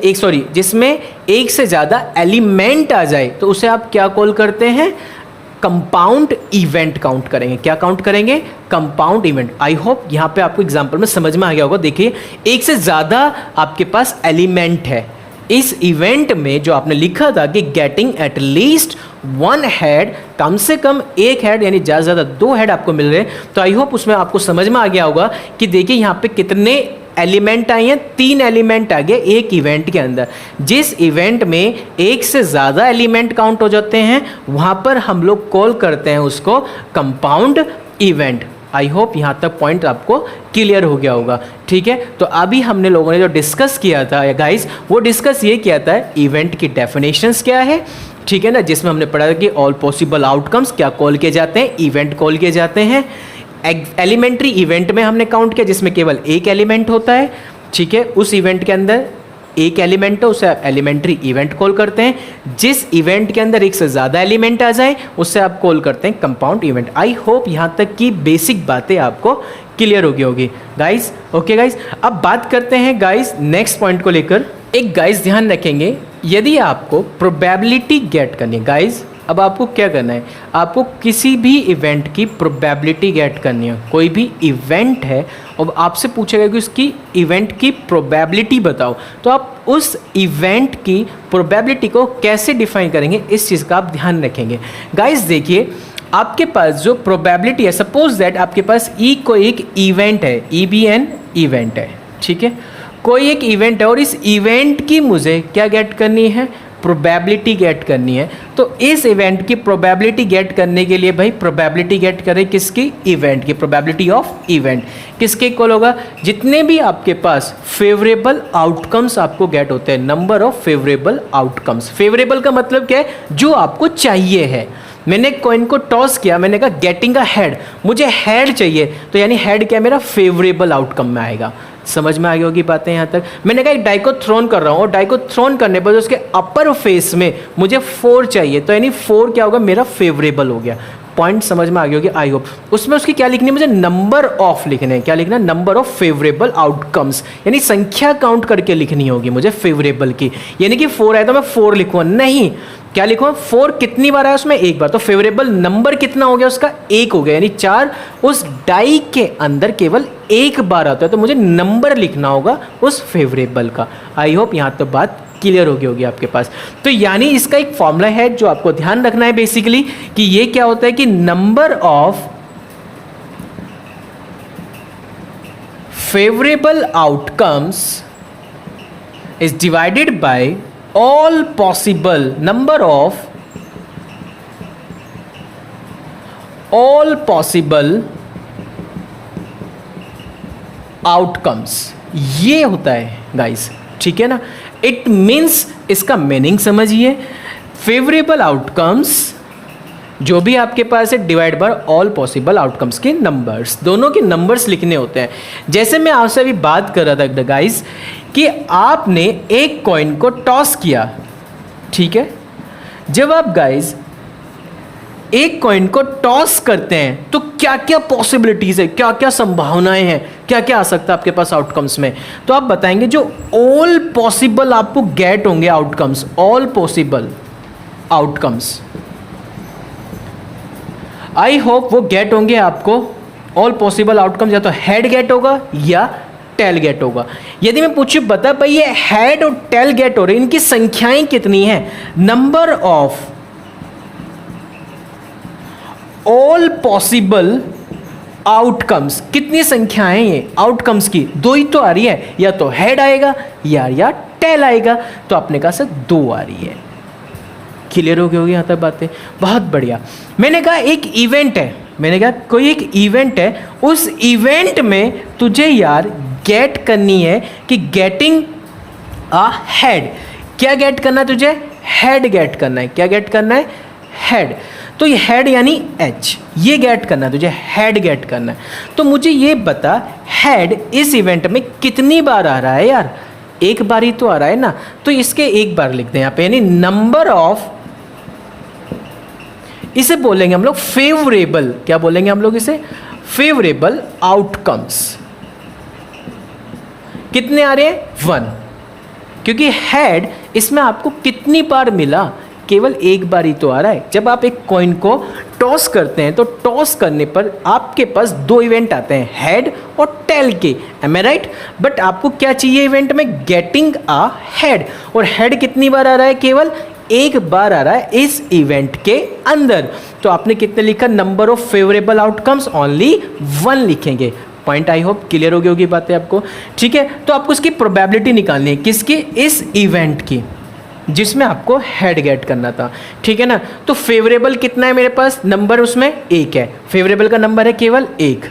जिसमें एक से ज़्यादा एलिमेंट आ जाए, तो उसे आप क्या कॉल करते हैं, कंपाउंड इवेंट काउंट करेंगे। क्या काउंट करेंगे, कंपाउंड इवेंट। आई होप यहाँ पे आपको एग्जांपल में समझ में आ गया होगा। देखिए एक से ज़्यादा आपके पास एलिमेंट है, इस इवेंट में जो आपने लिखा था कि गेटिंग एटलीस्ट 1 हेड, कम से कम 1 हेड, यानी ज़्यादा से ज़्यादा 2 हेड आपको मिल रहे हैं। तो आई होप उसमें आपको समझ में आ गया होगा कि देखिए यहाँ पे कितने एलिमेंट आए हैं, 3 एलिमेंट आ गए एक इवेंट के अंदर। जिस इवेंट में एक से ज़्यादा एलिमेंट काउंट हो जाते हैं वहाँ पर हम लोग कॉल करते हैं उसको कंपाउंड इवेंट। आई होप यहाँ तक पॉइंट आपको क्लियर हो गया होगा, ठीक है। तो अभी हमने लोगों ने जो डिस्कस किया था गाइस, वो डिस्कस ये किया था इवेंट की डेफिनेशंस क्या है, ठीक है ना, जिसमें हमने पढ़ा था कि ऑल पॉसिबल आउटकम्स क्या कॉल किए जाते हैं, इवेंट कॉल किए जाते हैं। एलिमेंट्री इवेंट में हमने काउंट किया जिसमें केवल एक एलिमेंट होता है, ठीक है, उस इवेंट के अंदर एक एलिमेंट हो उसे आप एलिमेंट्री इवेंट कॉल करते हैं। जिस इवेंट के अंदर एक से ज़्यादा एलिमेंट आ जाए उससे आप कॉल करते हैं कंपाउंड इवेंट। आई होप यहाँ तक की बेसिक बातें आपको क्लियर हो गई होगी गाइस। ओके गाइस, अब बात करते हैं गाइस नेक्स्ट पॉइंट को लेकर। एक गाइस ध्यान रखेंगे, यदि आपको प्रोबेबिलिटी गेट करनी है गाइस, अब आपको क्या करना है, आपको किसी भी इवेंट की प्रोबेबिलिटी गेट करनी है। कोई भी इवेंट है और आपसे पूछेगा कि उसकी इवेंट की प्रोबेबिलिटी बताओ, तो आप उस इवेंट की प्रोबेबिलिटी को कैसे डिफाइन करेंगे, इस चीज़ का आप ध्यान रखेंगे गाइस। देखिए आपके पास जो प्रोबेबिलिटी है, सपोज दैट आपके पास कोई एक इवेंट है, EBN इवेंट है, ठीक है, कोई एक इवेंट है और इस इवेंट की मुझे क्या गेट करनी है, प्रोबेबिलिटी गेट करनी है, तो इस इवेंट की प्रोबेबिलिटी गेट करने के लिए भाई प्रोबेबिलिटी गेट करें किसकी, इवेंट की, प्रोबेबिलिटी ऑफ इवेंट किसके इक्वल होगा, जितने भी आपके पास फेवरेबल आउटकम्स आपको गेट होते हैं, number of favourable outcomes. Favourable का मतलब क्या है, जो आपको चाहिए है। मैंने कॉइन को टॉस किया, मैंने कहा गेटिंग अ हेड, मुझे हेड चाहिए, तो यानी हेड क्या मेरा फेवरेबल आउटकम में आएगा। समझ में आ गई होगी बातें यहाँ तक। मैंने कहा एक डाई को थ्रोन कर रहा हूँ और डाई को थ्रोन करने पर उसके अपर फेस में मुझे 4 चाहिए, तो यानी 4 क्या होगा, मेरा फेवरेबल हो गया। पॉइंट समझ में आ गई होगी आई होप। उसमें उसकी क्या लिखनी है, मुझे नंबर ऑफ लिखने हैं, क्या लिखना है, नंबर ऑफ फेवरेबल आउटकम्स, यानी संख्या काउंट करके लिखनी होगी मुझे फेवरेबल की। यानी कि 4 है तो मैं 4 लिखूँ, नहीं, क्या लिखूँ, 4 कितनी बार आया उसमें, एक बार, तो फेवरेबल नंबर कितना हो गया उसका, 1 हो गया, यानी 4 उस डाई के अंदर केवल एक बार आता है, तो मुझे नंबर लिखना होगा उस फेवरेबल का। आई होप यहाँ तो बात क्लियर हो गई होगी आपके पास। तो यानी इसका एक फॉर्मूला है जो आपको ध्यान रखना है बेसिकली, कि ये क्या होता है कि number of favourable outcomes is divided by all possible number of all possible outcomes, ये होता है गाइस, ठीक है ना। इट मीन्स, इसका मीनिंग समझिए, फेवरेबल आउटकम्स जो भी आपके पास है divide by all possible outcomes के नंबर्स, दोनों के नंबर्स लिखने होते हैं। जैसे मैं आपसे अभी बात कर रहा था गाइस कि आपने एक कॉइन को टॉस किया, ठीक है। जब आप गाइस एक कॉइन को टॉस करते हैं तो क्या क्या पॉसिबिलिटीज है, क्या क्या संभावनाएं हैं, क्या क्या आ सकता है आपके पास आउटकम्स में, तो आप बताएंगे जो ऑल पॉसिबल आपको गेट होंगे outcomes, all possible outcomes, I hope वो गेट होंगे आपको। ऑल पॉसिबल आउटकम्स या तो हेड गेट होगा या टेल गेट होगा। यदि मैं पूछूं बता भाई ये हेड और टेल गेट हो रहे, इनकी संख्याएं कितनी हैं, number of all possible outcomes, कितनी संख्याएं ये आउटकम्स की, 2 ही तो आ रही है, या तो हेड आएगा या टेल आएगा, तो आपने कहा सर 2 आ रही है। क्लियर हो गई होगी यहाँ तक बातें, बहुत बढ़िया। मैंने कहा एक इवेंट है, मैंने कहा कोई एक इवेंट है, उस इवेंट में तुझे यार गेट करनी है कि गेटिंग अ हेड, क्या गेट करना है तुझे, हेड गेट करना है, क्या गेट करना है, हेड। तो ये हेड यानी एच, ये गेट करना है तुझे, हेड गेट करना है। तो मुझे ये बता हेड इस इवेंट में कितनी बार आ रहा है यार, एक बार ही तो आ रहा है ना, तो इसके एक बार लिखते हैं यहाँ पे, यानी नंबर ऑफ, इसे बोलेंगे हम लोग फेवरेबल, क्या बोलेंगे हम लोग इसे, फेवरेबल आउटकम्स। कितने आ रहे हैं, 1, क्योंकि हेड इसमें आपको कितनी बार मिला, केवल एक बार ही तो आ रहा है। जब आप एक कॉइन को टॉस करते हैं तो टॉस करने पर आपके पास 2 इवेंट आते हैं, हेड और टेल के, एम आई राइट। बट आपको क्या चाहिए इवेंट में, गेटिंग अ हेड, और हेड कितनी बार आ रहा है, केवल एक बार आ रहा है इस इवेंट के अंदर। तो आपने कितने लिखा, number of favourable outcomes only 1 लिखेंगे। पॉइंट आई होप क्लियर हो गई होगी बातें आपको, ठीक है। तो आपको इसकी प्रोबेबिलिटी निकालनी है, किसकी, इस इवेंट की जिसमें आपको हेड गेट करना था, ठीक है ना। तो फेवरेबल कितना है मेरे पास, नंबर उसमें 1 है, फेवरेबल का नंबर है केवल 1।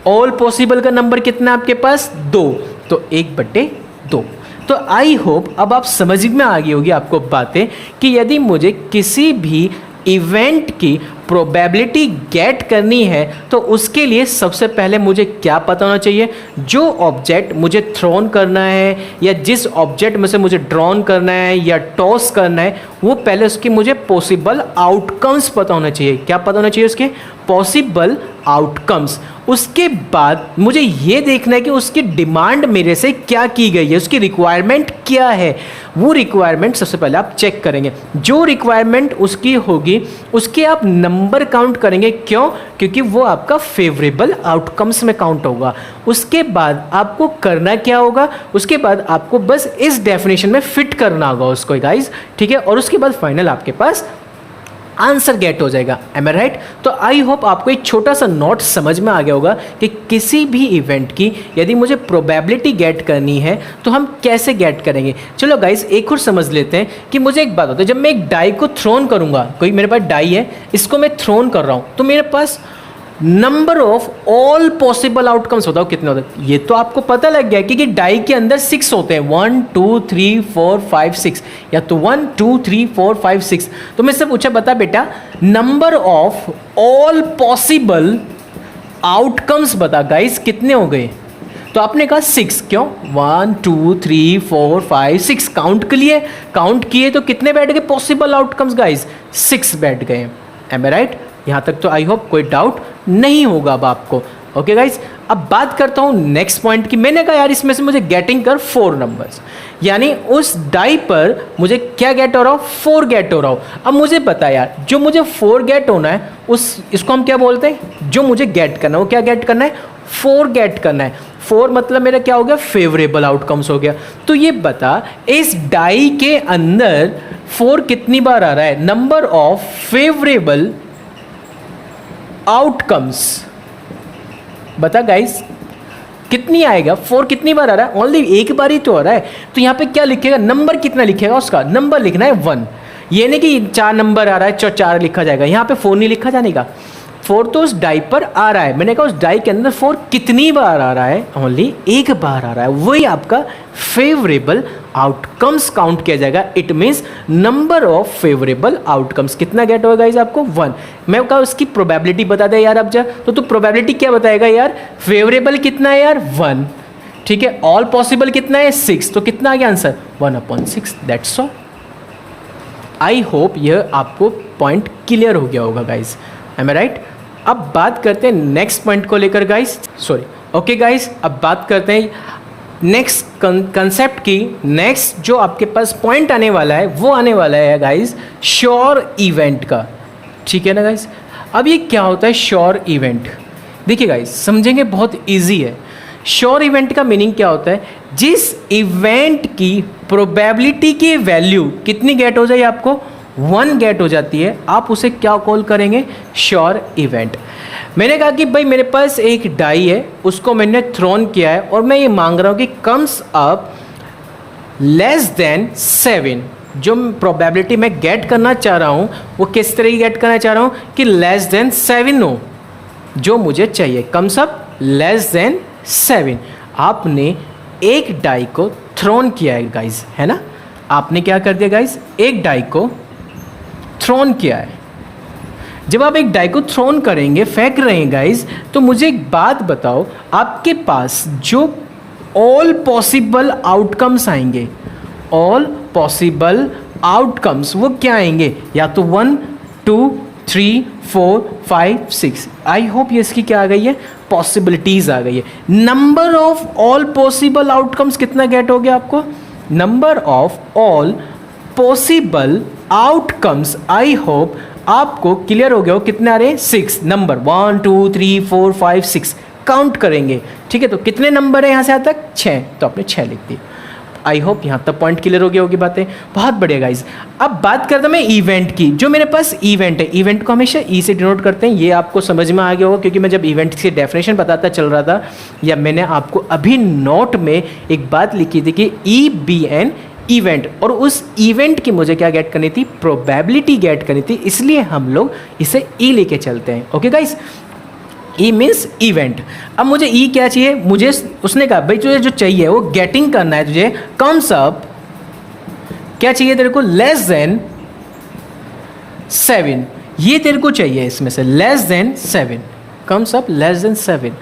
ऑल पॉसिबल का नंबर कितना है आपके पास, 2, तो 1/2। तो आई होप अब आप समझ में आ गई होगी आपको बातें कि यदि मुझे किसी भी इवेंट की प्रोबेबिलिटी गेट करनी है तो उसके लिए सबसे पहले मुझे क्या पता होना चाहिए, जो ऑब्जेक्ट मुझे थ्रोन करना है या जिस ऑब्जेक्ट में से मुझे ड्रॉन करना है या टॉस करना है, वो पहले उसकी मुझे पॉसिबल आउटकम्स पता होना चाहिए। क्या पता होना चाहिए, उसके पॉसिबल आउटकम्स। उसके बाद मुझे ये देखना है कि उसकी डिमांड मेरे से क्या की गई है, उसकी रिक्वायरमेंट क्या है। वो रिक्वायरमेंट सबसे पहले आप चेक करेंगे, जो रिक्वायरमेंट उसकी होगी उसके आप नंबर काउंट करेंगे। क्यों, क्योंकि वो आपका फेवरेबल आउटकम्स में काउंट होगा। उसके बाद आपको करना क्या होगा, उसके बाद आपको बस इस डेफिनेशन में फिट करना होगा उसको गाइस, ठीक है। और उसके बाद फाइनल आपके पास आंसर गेट हो जाएगा। M I right? तो आई होप आपको एक छोटा सा नोट समझ में आ गया होगा कि किसी भी इवेंट की यदि मुझे प्रोबेबिलिटी गेट करनी है तो हम कैसे गेट करेंगे। चलो गाइस एक और समझ लेते हैं कि मुझे एक बात होता है, जब मैं एक डाई को थ्रोन करूंगा, कोई मेरे पास डाई है, इसको मैं थ्रोन कर रहा हूं, तो मेरे पास number of all possible outcomes होता है कितने होते हैं। ये तो आपको पता लग गया कि डाई के अंदर 6 होते हैं, 1 2 3 4 5 6, या तो 1 2 3 4 5 6। तो मैं से पूछा बता बेटा number of all possible outcomes बता। गाइस कितने हो गए? तो आपने कहा 6। क्यों? 1 2 3 4 5 6 काउंट किए तो कितने बैठ गए पॉसिबल आउटकम्स गाइस? 6 बैठ गए। M I right? यहाँ तक तो आई होप कोई डाउट नहीं होगा अब आपको। ओके गाइज, अब बात करता हूँ नेक्स्ट पॉइंट की। मैंने कहा यार इसमें से मुझे गेटिंग कर 4 नंबर्स, यानी उस डाई पर मुझे क्या गेट हो रहा हो? 4 गेट हो रहा हो। अब मुझे पता है यार जो मुझे 4 गेट होना है इसको हम क्या बोलते हैं? जो मुझे गेट करना है वो क्या गेट करना है? 4 गेट करना है। 4 मतलब मेरा क्या हो गया? फेवरेबल आउटकम्स हो गया। तो ये बता इस डाई के अंदर 4 कितनी बार आ रहा है? नंबर ऑफ फेवरेबल आउटकम्स बता गाइस कितनी आएगा? 4 कितनी बार आ रहा है? ओनली एक बार ही तो आ रहा है। तो यहाँ पे क्या लिखेगा? नंबर कितना लिखेगा? उसका नंबर लिखना है 1। ये नहीं कि 4 नंबर आ रहा है 4 लिखा जाएगा, यहाँ पे 4 नहीं लिखा जाने का। 4 तो उस डाई पर आ रहा है। मैंने कहा उस डाई के अंदर 4 कितनी बार आ रहा है? ओनली एक बार आ रहा है। वही आपका फेवरेबल आउटकम्स काउंट किया जाएगा। It means number of favourable outcomes कितना गेट होगा गाइस आपको? 1। मैं कहा उसकी प्रोबेबिलिटी बता दे यार अब जा, तो तू प्रोबेबिलिटी क्या बताएगा यार? फेवरेबल कितना है यार? 1। ठीक है, ऑल पॉसिबल कितना है? 6। तो कितना आ गया answer? 1/6। That's all. I hope यह आपको पॉइंट क्लियर हो गया होगा गाइज। M I right? अब बात करते हैं नेक्स्ट पॉइंट को लेकर गाइज। सॉरी, ओके गाइज, अब बात करते हैं नेक्स्ट कंसेप्ट की। नेक्स्ट जो आपके पास पॉइंट आने वाला है वो आने वाला है गाइज श्योर इवेंट का। ठीक है ना गाइज? अब ये क्या होता है श्योर इवेंट? देखिए गाइज समझेंगे, बहुत इजी है। श्योर इवेंट का मीनिंग क्या होता है? जिस इवेंट की प्रोबेबिलिटी की वैल्यू कितनी गेट हो जाए आपको? 1 गेट हो जाती है, आप उसे क्या कॉल करेंगे? Sure event. मैंने कहा कि भाई मेरे पास एक डाई है, उसको मैंने थ्रोन किया है और मैं ये मांग रहा हूँ कि कम्स अप लेस देन 7। जो प्रोबेबिलिटी मैं गेट करना चाह रहा हूँ वो किस तरह की गेट करना चाह रहा हूँ कि लेस देन 7 हो, जो मुझे चाहिए। Comes up less than 7। आपने एक डाई को थ्रोन किया है गाइज, है ना? आपने क्या कर दिया गाइज? एक डाई को थ्रोन किया है। जब आप एक डाई को थ्रोन करेंगे, फेंक रहे हैं गाइज, तो मुझे एक बात बताओ, आपके पास जो ऑल पॉसिबल आउटकम्स आएंगे, ऑल पॉसिबल आउटकम्स वो क्या आएंगे? या तो 1 2 3 4 5 6। आई होप ये इसकी क्या आ गई है? पॉसिबिलिटीज आ गई है। Number of all possible outcomes कितना गेट हो गया आपको? Number of all possible outcomes I hope आपको क्लियर हो गया हो। कितने आ रहे हैं? 6 नंबर। 1 2 3 4 5 6 काउंट करेंगे। ठीक है, तो कितने नंबर है यहाँ से यहाँ तक? 6। तो आपने 6 लिख दिए। आई होप यहाँ तक पॉइंट क्लियर हो गया होगी बातें। बहुत बढ़िया गाइज। अब बात करता मैं इवेंट की। जो मेरे पास इवेंट है, इवेंट को हमेशा ई से डिनोट करते हैं। ये आपको समझ में आ गया होगा क्योंकि मैं जब इवेंट की डेफिनेशन बताता चल रहा था, या मैंने आपको अभी नोट में एक बात लिखी थी कि EBN इवेंट, और उस इवेंट की मुझे क्या गेट करनी थी? प्रोबेबिलिटी गेट करनी थी, इसलिए हम लोग इसे ई लेके चलते हैं। Okay guys, E means event. अब मुझे ई क्या चाहिए? मुझे उसने कहा भाई तुझे जो चाहिए वो गेटिंग करना है, तुझे कम्स अप क्या चाहिए तेरे को? Less than 7। ये तेरे को चाहिए इसमें से less than 7, comes up less than 7।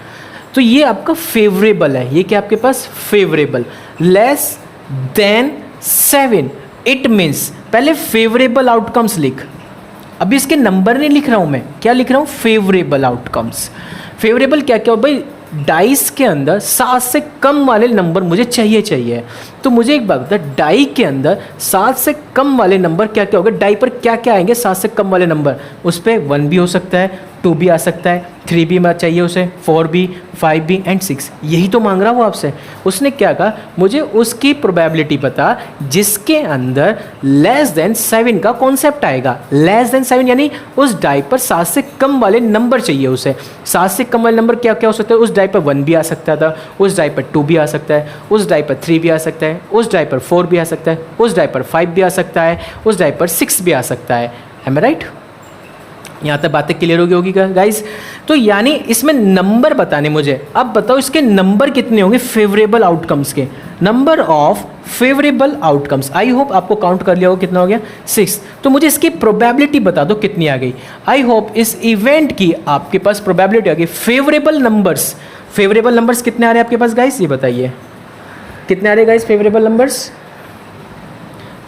तो ये आपका फेवरेबल है। ये क्या आपके पास? Favourable. Less than 7 it means पहले फेवरेबल आउटकम्स लिख। अभी इसके नंबर नहीं लिख रहा हूं मैं, क्या लिख रहा हूं? Favourable outcomes. फेवरेबल क्या क्या हो भाई? डाइस के अंदर 7 से कम वाले नंबर मुझे चाहिए। तो मुझे एक बात बता, डाई के अंदर 7 से कम वाले नंबर क्या क्या होगा? डाई पर क्या क्या आएंगे 7 से कम वाले नंबर? उस पर 1 भी हो सकता है, 2 भी आ सकता है, 3 भी चाहिए उसे, 4 भी, 5 भी एंड 6, यही तो मांग रहा वो आपसे। उसने क्या कहा, मुझे उसकी प्रोबेबिलिटी बता जिसके अंदर लेस देन 7 का कॉन्सेप्ट आएगा। लेस देन 7 यानी उस डाई पर 7 से कम वाले नंबर चाहिए उसे। 7 से कम वाले नंबर क्या क्या हो सकते हैं, उस डाई पर 1 भी आ सकता था, उस डाई पर 2 भी आ सकता है, उस डाई पर 3 भी आ सकता है, उस डाई पर 4 भी आ सकता है, उस डाई पर 5 भी आ सकता है, उस डाई पर 6 भी आ सकता है। M I right? यहाँ तक बातें क्लियर होगी गाइस? तो यानी इसमें नंबर बताने मुझे। अब बताओ इसके नंबर कितने होंगे फेवरेबल आउटकम्स के, number of favourable outcomes. I hope आपको काउंट कर लिया होगा कितना हो गया, 6। तो मुझे इसकी प्रोबेबिलिटी बता दो कितनी आ गई। आई होप इस इवेंट की आपके पास प्रोबेबिलिटी आ गई। फेवरेबल नंबर्स कितने आ रहे हैं आपके पास गाइस, ये बताइए कितने आ रहे हैं guys favourable numbers?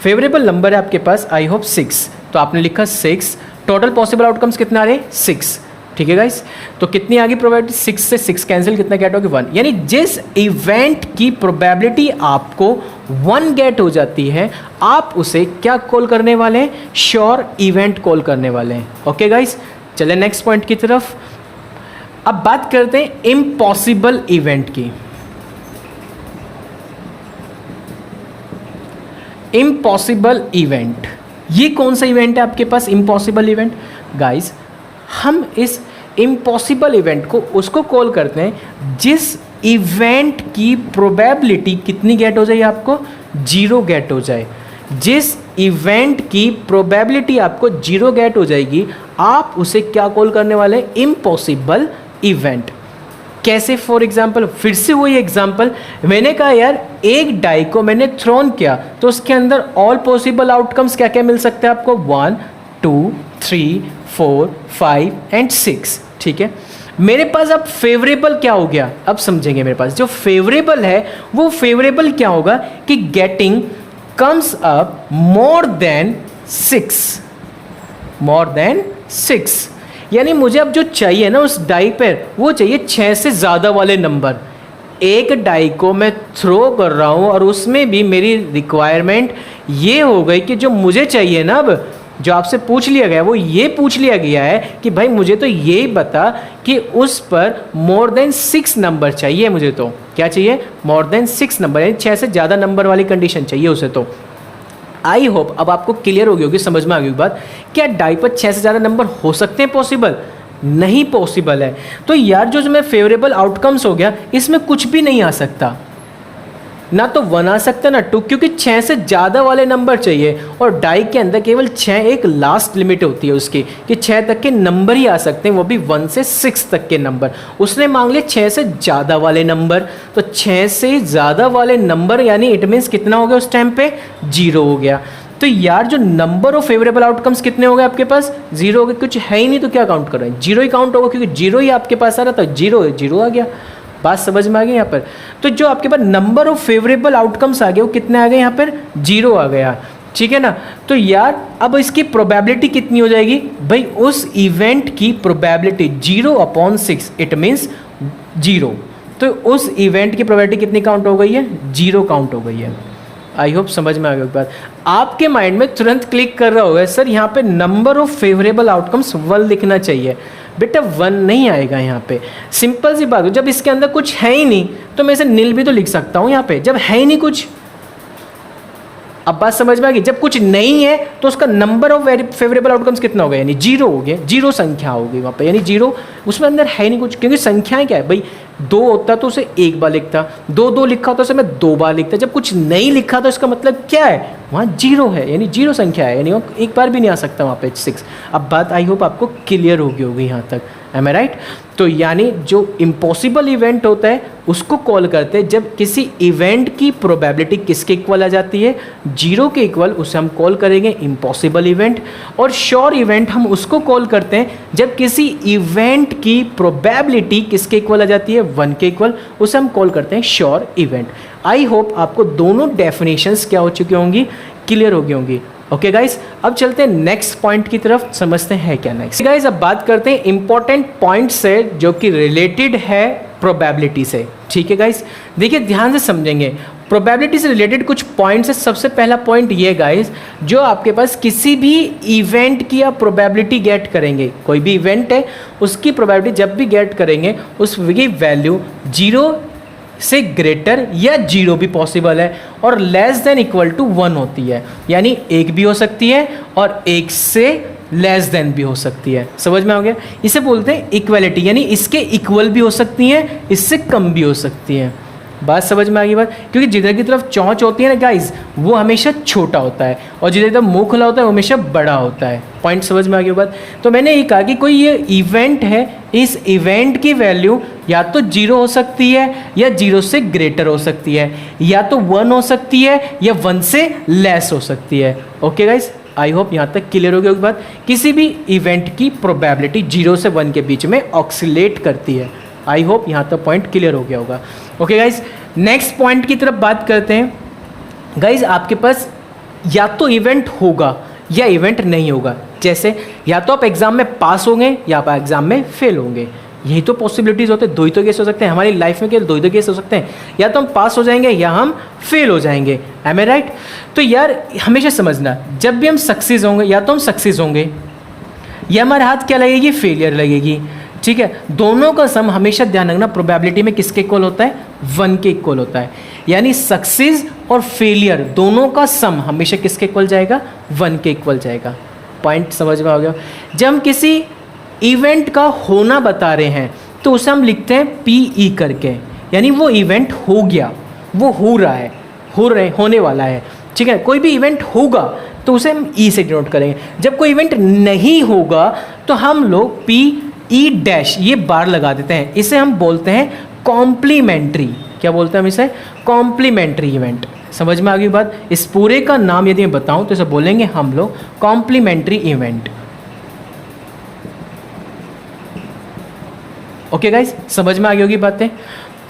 Favourable number है आपके पास आई होप 6, तो आपने लिखा 6। टोटल पॉसिबल आउटकम्स कितने आ रहे हैं, 6। ठीक है गाइस, तो कितनी आ गई प्रोबेबिलिटी, 6 से 6 कैंसिल, कितना गेट होगी 1। यानी जिस इवेंट की प्रोबेबिलिटी आपको 1 गेट हो जाती है, आप उसे क्या कॉल करने वाले हैं, श्योर इवेंट कॉल करने वाले हैं। ओके गाइस, चले नेक्स्ट पॉइंट की तरफ। अब बात करते हैं इम्पॉसिबल इवेंट की। इम्पॉसिबल इवेंट, ये कौन सा इवेंट है आपके पास इम्पॉसिबल इवेंट? गाइस, हम इस इम्पॉसिबल इवेंट को उसको कॉल करते हैं जिस इवेंट की प्रोबेबिलिटी कितनी गेट हो जाए आपको, 0 गेट हो जाए। जिस इवेंट की प्रोबेबिलिटी आपको 0 गेट हो जाएगी, आप उसे क्या कॉल करने वाले हैं, इम्पॉसिबल इवेंट। कैसे? फॉर एग्जाम्पल, फिर से वही एग्जाम्पल, मैंने कहा यार एक डाई को मैंने थ्रोन किया तो उसके अंदर ऑल पॉसिबल आउटकम्स क्या क्या मिल सकते हैं आपको, 1 2 3 4 5 एंड 6। ठीक है, मेरे पास अब फेवरेबल क्या हो गया, अब समझेंगे। मेरे पास जो फेवरेबल है वो फेवरेबल क्या होगा कि getting comes up more than 6, यानी मुझे अब जो चाहिए ना उस डाई पर, वो चाहिए 6 से ज़्यादा वाले नंबर। एक डाई को मैं थ्रो कर रहा हूँ और उसमें भी मेरी रिक्वायरमेंट ये हो गई कि जो मुझे चाहिए ना, अब जो आपसे पूछ लिया गया वो ये पूछ लिया गया है कि भाई मुझे तो यही बता कि उस पर मोर देन 6 नंबर चाहिए। मुझे तो क्या चाहिए, मोर देन 6 नंबर, यानी 6 से ज़्यादा नंबर वाली कंडीशन चाहिए उसे। तो आई होप अब आपको क्लियर हो गई होगी, समझ में आ गई बात। क्या डाई पर 6 से ज़्यादा नंबर हो सकते हैं पॉसिबल? नहीं पॉसिबल है। तो यार जो मैं फेवरेबल आउटकम्स हो गया, इसमें कुछ भी नहीं आ सकता, ना तो 1 आ सकता ना 2, क्योंकि 6 से ज़्यादा वाले नंबर चाहिए। और डाई के अंदर केवल 6 एक लास्ट लिमिट होती है उसकी कि 6 तक के नंबर ही आ सकते हैं, वो भी 1 से 6 तक के नंबर। उसने मांग लिए 6 से ज़्यादा वाले नंबर, तो 6 से ज़्यादा वाले नंबर यानी इट मीन्स कितना हो गया उस टाइम पे, 0 हो गया। तो यार जो नंबर ऑफ फेवरेबल आउटकम्स कितने हो गए आपके पास, 0 हो गए। कुछ है ही नहीं तो क्या काउंट कर रहे हैं, 0 ही काउंट होगा, क्योंकि 0 ही आपके पास आ रहा था, 0 आ गया। बात समझ में आ गई यहाँ पर? तो जो आपके पास नंबर ऑफ फेवरेबल आउटकम्स आ गए वो कितने आ गए यहाँ पर, 0 आ गया। ठीक है ना? तो यार अब इसकी प्रोबेबिलिटी कितनी हो जाएगी भाई, उस इवेंट की प्रोबेबिलिटी 0/6, इट मीन्स 0। तो उस इवेंट की प्रोबेबिलिटी कितनी काउंट हो गई है, 0 काउंट हो गई है। आई होप समझ में आ गई बात। आपके माइंड में तुरंत क्लिक कर रहा होगा सर यहाँ पे नंबर ऑफ फेवरेबल आउटकम्स 1 लिखना चाहिए। बेटा 1 नहीं आएगा यहाँ पे, सिंपल सी बात है। जब इसके अंदर कुछ है ही नहीं तो मैं इसे नील भी तो लिख सकता हूँ यहाँ पे, जब है ही नहीं कुछ। अब बात समझ में आ गई? जब कुछ नहीं है तो उसका नंबर ऑफ फेवरेबल आउटकम्स कितना हो गया, यानी 0 हो गया, 0 संख्या हो गई वहाँ पे, यानी 0 उसमें अंदर है नहीं कुछ। क्योंकि संख्याएं क्या है भाई, 2 होता तो उसे 1 बार लिखता, 2 लिखा होता उसे मैं 2 बार लिखता। जब कुछ नहीं लिखा तो इसका मतलब क्या है, वहाँ 0 है, यानी 0 संख्या है, यानी वो एक बार भी नहीं आ सकता वहाँ पे 6। अब बात आई होप आपको क्लियर होगी यहाँ तक, एम आई राइट? तो यानी जो इम्पॉसिबल इवेंट होता है उसको कॉल करते हैं जब किसी इवेंट की प्रोबेबिलिटी किसके इक्वल आ जाती है, 0 के इक्वल, उसे हम कॉल करेंगे इम्पॉसिबल इवेंट। और श्योर इवेंट हम उसको कॉल करते हैं जब किसी इवेंट की प्रोबेबिलिटी किसके इक्वल आ जाती है, 1 के इक्वल, उसे हम कॉल करते हैं श्योर इवेंट। आई होप आपको दोनों डेफिनेशंस क्या हो चुकी होंगी, क्लियर हो गई होंगी। ओके गाइस, अब चलते हैं नेक्स्ट पॉइंट की तरफ, समझते हैं क्या नेक्स्ट। गाइस अब बात करते हैं इंपॉर्टेंट पॉइंट से जो कि रिलेटेड है प्रोबेबिलिटी से। ठीक है गाइस, देखिए ध्यान से समझेंगे। प्रोबेबिलिटी से रिलेटेड कुछ पॉइंट्स है। सबसे पहला पॉइंट ये गाइस, जो आपके पास किसी भी इवेंट की आप प्रोबेबिलिटी गेट करेंगे, कोई भी इवेंट है उसकी प्रोबेबिलिटी जब भी गेट करेंगे उसकी वैल्यू 0 से ग्रेटर या 0 भी पॉसिबल है और लेस देन इक्वल टू 1 होती है, यानी 1 भी हो सकती है और 1 से लेस देन भी हो सकती है। समझ में आ गया? इसे बोलते हैं इक्वलिटी, यानी इसके इक्वल भी हो सकती हैं, इससे कम भी हो सकती हैं। बात समझ में आ गई बात? क्योंकि जिधर की तरफ चोंच होती है ना गाइज, वो हमेशा छोटा होता है और जिधर की तरफ मुंह खुला होता है वो हमेशा बड़ा होता है। पॉइंट समझ में आ गई बात? तो मैंने ये कहा कि कोई ये इवेंट है, इस इवेंट की वैल्यू या तो 0 हो सकती है या 0 से ग्रेटर हो सकती है, या तो 1 हो सकती है या 1 से लेस हो सकती है। ओके गाइज, आई होप यहाँ तक क्लियर हो गई होगी बात। किसी भी इवेंट की प्रोबेबिलिटी 0 से 1 के बीच में ऑक्सीलेट करती है। आई होप यहाँ तक पॉइंट क्लियर हो गया होगा। ओके गाइज, नेक्स्ट पॉइंट की तरफ बात करते हैं। गाइज, आपके पास या तो इवेंट होगा या इवेंट नहीं होगा। जैसे या तो आप एग्जाम में पास होंगे या आप एग्जाम में फेल होंगे, यही तो पॉसिबिलिटीज होते हैं। दो ही तो केस हो सकते हैं हमारी लाइफ में, केवल दो ही तो केस हो सकते हैं, या तो हम पास हो जाएंगे या हम फेल हो जाएंगे। M I right? तो यार हमेशा समझना, जब भी हम सक्सेस होंगे या तो हम सक्सेस होंगे या हमारे हाथ क्या लगेगी, फेलियर लगेगी। ठीक है, दोनों का सम हमेशा ध्यान रखना प्रोबेबिलिटी में किसके इक्वल होता है, 1 के इक्वल होता है। यानी सक्सेस और फेलियर दोनों का सम हमेशा किसके इक्वल जाएगा, 1 के इक्वल जाएगा। पॉइंट समझ में आ गया? जब हम किसी इवेंट का होना बता रहे हैं तो उसे हम लिखते हैं PE करके, यानी वो इवेंट हो गया, वो हो रहा है, होने वाला है। ठीक है, कोई भी इवेंट होगा तो उसे हम E से डिनोट करेंगे। जब कोई इवेंट नहीं होगा तो हम लोग PE- ये बार लगा देते हैं। इसे हम बोलते हैं कॉम्प्लीमेंट्री। क्या बोलते हैं हम इसे? Complementary event. समझ में आ गई बात? इस पूरे का नाम यदि मैं बताऊं तो इसे बोलेंगे हम लोग कॉम्प्लीमेंट्री इवेंट। ओके गाइस, समझ में आ गई होगी बातें?